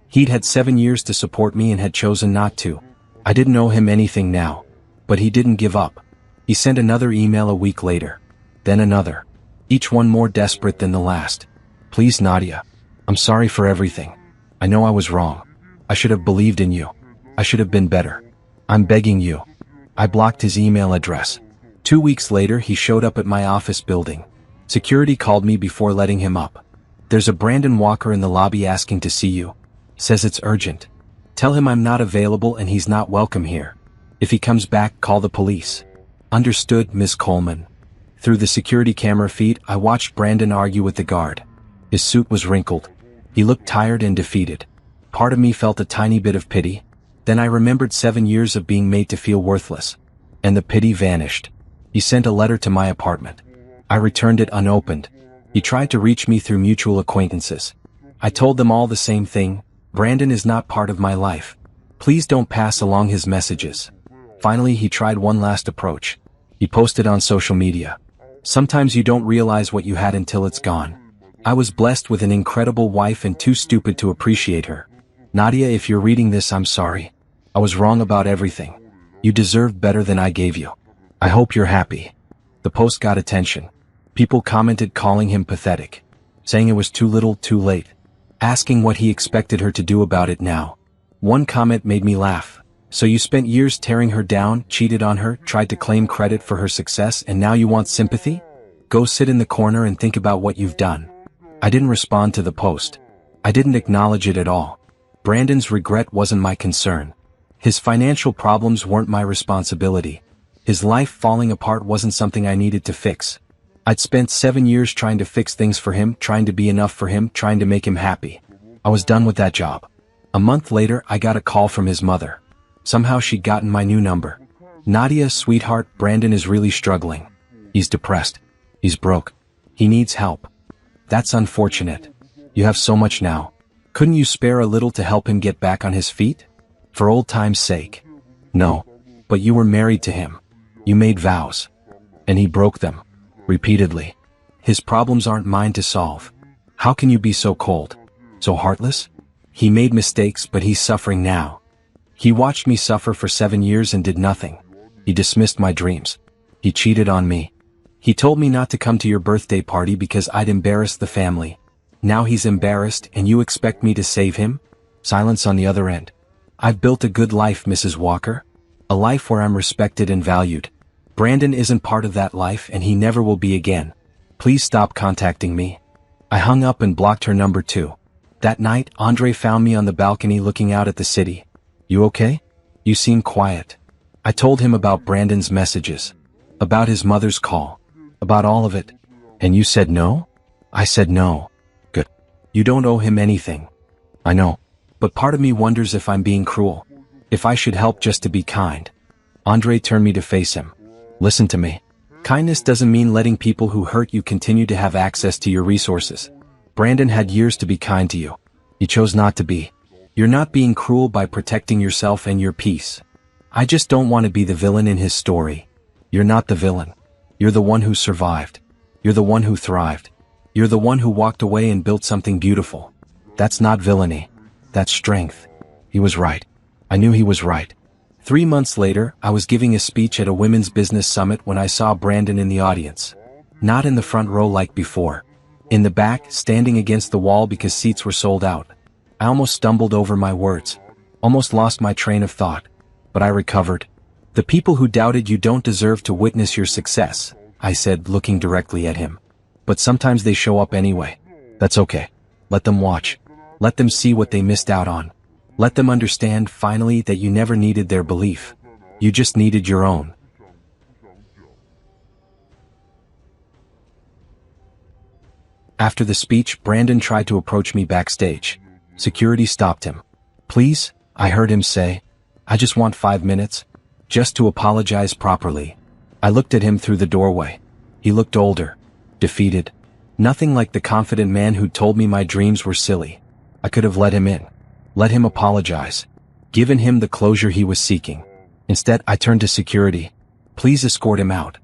He'd had 7 years to support me and had chosen not to. I didn't owe him anything now. But he didn't give up. He sent another email a week later. Then another. Each one more desperate than the last. Please, Nadia. I'm sorry for everything. I know I was wrong. I should have believed in you. I should have been better. I'm begging you. I blocked his email address. 2 weeks later, he showed up at my office building. Security called me before letting him up. There's a Brandon Walker in the lobby asking to see you. Says it's urgent. Tell him I'm not available and he's not welcome here. If he comes back, call the police. Understood, Miss Coleman. Through the security camera feed, I watched Brandon argue with the guard. His suit was wrinkled. He looked tired and defeated. Part of me felt a tiny bit of pity. Then I remembered 7 years of being made to feel worthless. And the pity vanished. He sent a letter to my apartment. I returned it unopened. He tried to reach me through mutual acquaintances. I told them all the same thing. Brandon is not part of my life. Please don't pass along his messages. Finally, he tried one last approach. He posted on social media. Sometimes you don't realize what you had until it's gone. I was blessed with an incredible wife and too stupid to appreciate her. Nadia, if you're reading this, I'm sorry. I was wrong about everything. You deserved better than I gave you. I hope you're happy. The post got attention. People commented calling him pathetic, saying it was too little, too late, asking what he expected her to do about it now. One comment made me laugh. So you spent years tearing her down, cheated on her, tried to claim credit for her success, and now you want sympathy? Go sit in the corner and think about what you've done. I didn't respond to the post. I didn't acknowledge it at all. Brandon's regret wasn't my concern. His financial problems weren't my responsibility. His life falling apart wasn't something I needed to fix. I'd spent 7 years trying to fix things for him, trying to be enough for him, trying to make him happy. I was done with that job. A month later, I got a call from his mother. Somehow she'd gotten my new number. Nadia, sweetheart, Brandon is really struggling. He's depressed. He's broke. He needs help. That's unfortunate. You have so much now. Couldn't you spare a little to help him get back on his feet? For old time's sake. No. But you were married to him. You made vows. And he broke them. Repeatedly. His problems aren't mine to solve. How can you be so cold? So heartless? He made mistakes, but he's suffering now. He watched me suffer for 7 years and did nothing. He dismissed my dreams. He cheated on me. He told me not to come to your birthday party because I'd embarrass the family. Now he's embarrassed and you expect me to save him? Silence on the other end. I've built a good life, Mrs. Walker. A life where I'm respected and valued. Brandon isn't part of that life and he never will be again. Please stop contacting me. I hung up and blocked her number too. That night, Andre found me on the balcony looking out at the city. You okay? You seem quiet. I told him about Brandon's messages. About his mother's call. About all of it. And you said no? I said no. Good. You don't owe him anything. I know. But part of me wonders if I'm being cruel. If I should help just to be kind. Andre turned me to face him. Listen to me. Kindness doesn't mean letting people who hurt you continue to have access to your resources. Brandon had years to be kind to you. He chose not to be. You're not being cruel by protecting yourself and your peace. I just don't want to be the villain in his story. You're not the villain. You're the one who survived. You're the one who thrived. You're the one who walked away and built something beautiful. That's not villainy. That's strength. He was right. I knew he was right. 3 months later, I was giving a speech at a women's business summit when I saw Brandon in the audience. Not in the front row like before. In the back, standing against the wall because seats were sold out. I almost stumbled over my words. Almost lost my train of thought. But I recovered. The people who doubted you don't deserve to witness your success, I said, looking directly at him. But sometimes they show up anyway. That's okay. Let them watch. Let them see what they missed out on. Let them understand finally that you never needed their belief. You just needed your own. After the speech, Brandon tried to approach me backstage. Security stopped him. Please, I heard him say. I just want 5 minutes. just to apologize properly. I looked at him through the doorway. He looked older, defeated. Nothing like the confident man who told me my dreams were silly. I could have let him in. Let him apologize. Given him the closure he was seeking. Instead, I turned to security. Please escort him out.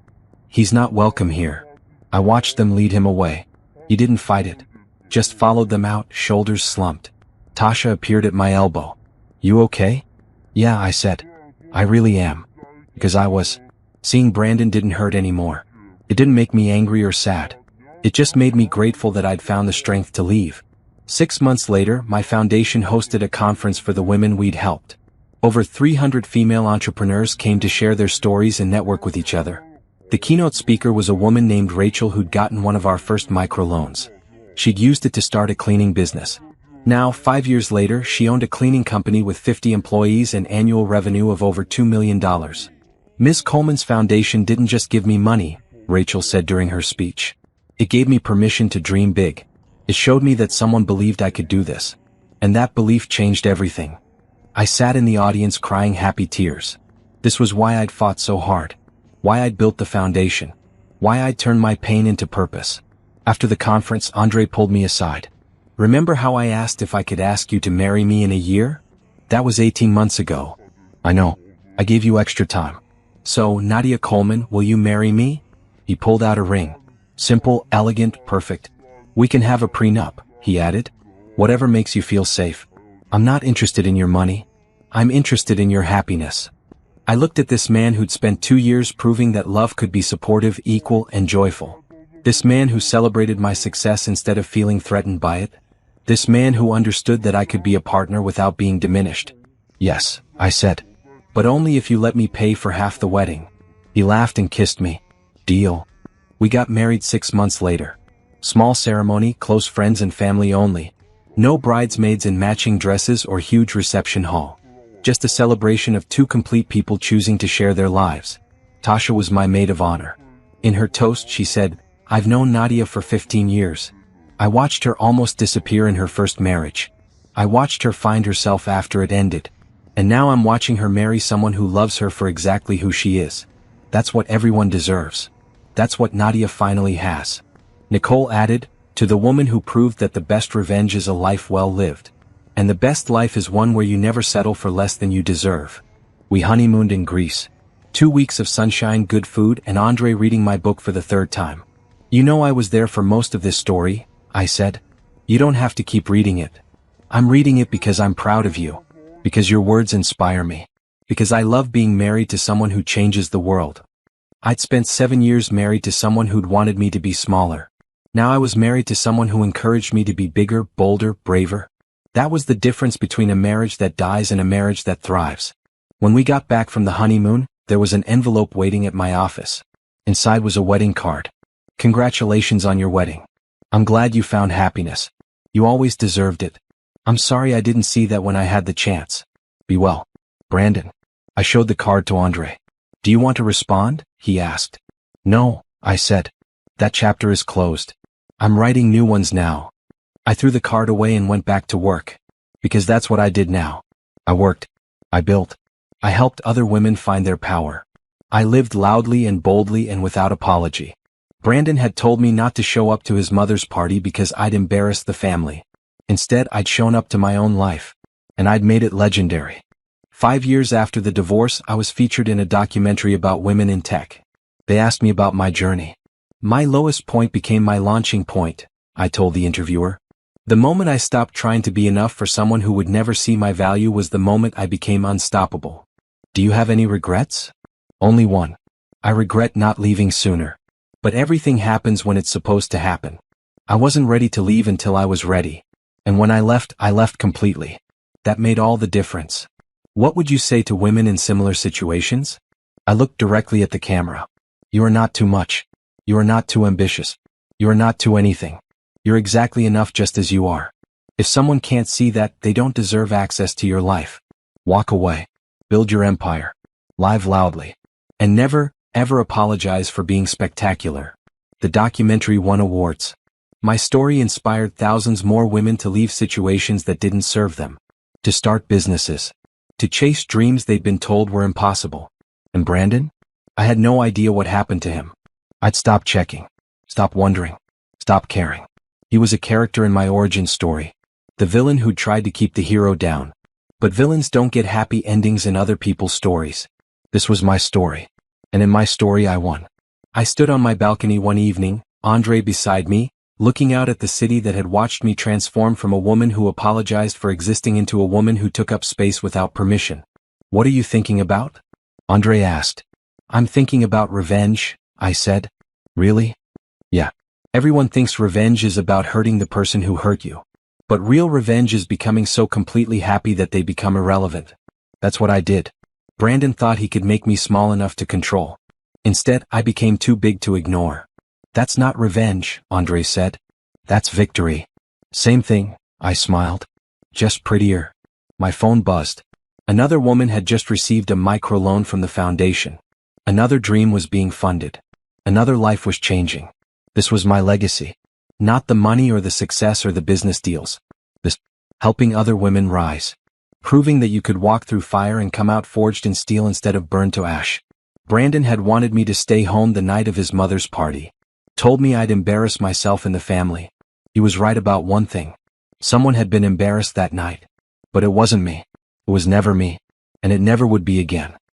He's not welcome here. I watched them lead him away. He didn't fight it. Just followed them out, shoulders slumped. Tasha appeared at my elbow. You okay? Yeah, I said. I really am. Because I was. Seeing Brandon didn't hurt anymore. It didn't make me angry or sad. It just made me grateful that I'd found the strength to leave. 6 months later, my foundation hosted a conference for the women we'd helped. Over 300 female entrepreneurs came to share their stories and network with each other. The keynote speaker was a woman named Rachel who'd gotten one of our first microloans. She'd used it to start a cleaning business. Now, 5 years later, she owned a cleaning company with 50 employees and annual revenue of over $2 million. Ms. Coleman's foundation didn't just give me money, Rachel said during her speech. It gave me permission to dream big. It showed me that someone believed I could do this. And that belief changed everything. I sat in the audience crying happy tears. This was why I'd fought so hard. Why I'd built the foundation. Why I'd turned my pain into purpose. After the conference, Andre pulled me aside. Remember how I asked if I could ask you to marry me in a year? That was 18 months ago. I know. I gave you extra time. So, Nadia Coleman, will you marry me? He pulled out a ring. Simple, elegant, perfect. We can have a prenup, he added. Whatever makes you feel safe. I'm not interested in your money. I'm interested in your happiness. I looked at this man who'd spent 2 years proving that love could be supportive, equal, and joyful. This man who celebrated my success instead of feeling threatened by it. This man who understood that I could be a partner without being diminished. Yes, I said. But only if you let me pay for half the wedding. He laughed and kissed me. Deal. We got married 6 months later. Small ceremony, close friends and family only. No bridesmaids in matching dresses or huge reception hall. Just a celebration of 2 complete people choosing to share their lives. Tasha was my maid of honor. In her toast she said, I've known Nadia for 15 years. I watched her almost disappear in her first marriage. I watched her find herself after it ended. And now I'm watching her marry someone who loves her for exactly who she is. That's what everyone deserves. That's what Nadia finally has. Nicole added, to the woman who proved that the best revenge is a life well lived. And the best life is one where you never settle for less than you deserve. We honeymooned in Greece. 2 weeks of sunshine, good food, and Andre reading my book for the 3rd time. You know I was there for most of this story, I said. You don't have to keep reading it. I'm reading it because I'm proud of you. Because your words inspire me. Because I love being married to someone who changes the world. I'd spent 7 years married to someone who'd wanted me to be smaller. Now I was married to someone who encouraged me to be bigger, bolder, braver. That was the difference between a marriage that dies and a marriage that thrives. When we got back from the honeymoon, there was an envelope waiting at my office. Inside was a wedding card. Congratulations on your wedding. I'm glad you found happiness. You always deserved it. I'm sorry I didn't see that when I had the chance. Be well. Brandon. I showed the card to Andre. Do you want to respond? He asked. No, I said. That chapter is closed. I'm writing new ones now. I threw the card away and went back to work. Because that's what I did now. I worked. I built. I helped other women find their power. I lived loudly and boldly and without apology. Brandon had told me not to show up to his mother's party because I'd embarrassed the family. Instead, I'd shown up to my own life. And I'd made it legendary. 5 years after the divorce, I was featured in a documentary about women in tech. They asked me about my journey. My lowest point became my launching point, I told the interviewer. The moment I stopped trying to be enough for someone who would never see my value was the moment I became unstoppable. Do you have any regrets? Only one. I regret not leaving sooner. But everything happens when it's supposed to happen. I wasn't ready to leave until I was ready. And when I left completely. That made all the difference. What would you say to women in similar situations? I looked directly at the camera. You are not too much. You are not too ambitious. You are not too anything. You're exactly enough just as you are. If someone can't see that, they don't deserve access to your life. Walk away. Build your empire. Live loudly. And never, ever apologize for being spectacular. The documentary won awards. My story inspired thousands more women to leave situations that didn't serve them. To start businesses. To chase dreams they'd been told were impossible. And Brandon? I had no idea what happened to him. I'd stopped checking, stopped wondering, stopped caring. He was a character in my origin story, the villain who tried to keep the hero down. But villains don't get happy endings in other people's stories. This was my story. And in my story I won. I stood on my balcony one evening, Andre beside me, looking out at the city that had watched me transform from a woman who apologized for existing into a woman who took up space without permission. What are you thinking about? Andre asked. I'm thinking about revenge, I said. Really? Yeah. Everyone thinks revenge is about hurting the person who hurt you. But real revenge is becoming so completely happy that they become irrelevant. That's what I did. Brandon thought he could make me small enough to control. Instead, I became too big to ignore. That's not revenge, Andre said. That's victory. Same thing, I smiled. Just prettier. My phone buzzed. Another woman had just received a microloan from the foundation. Another dream was being funded. Another life was changing. This was my legacy. Not the money or the success or the business deals. This helping other women rise. Proving that you could walk through fire and come out forged in steel instead of burned to ash. Brandon had wanted me to stay home the night of his mother's party. Told me I'd embarrass myself in the family. He was right about one thing. Someone had been embarrassed that night. But it wasn't me. It was never me. And it never would be again.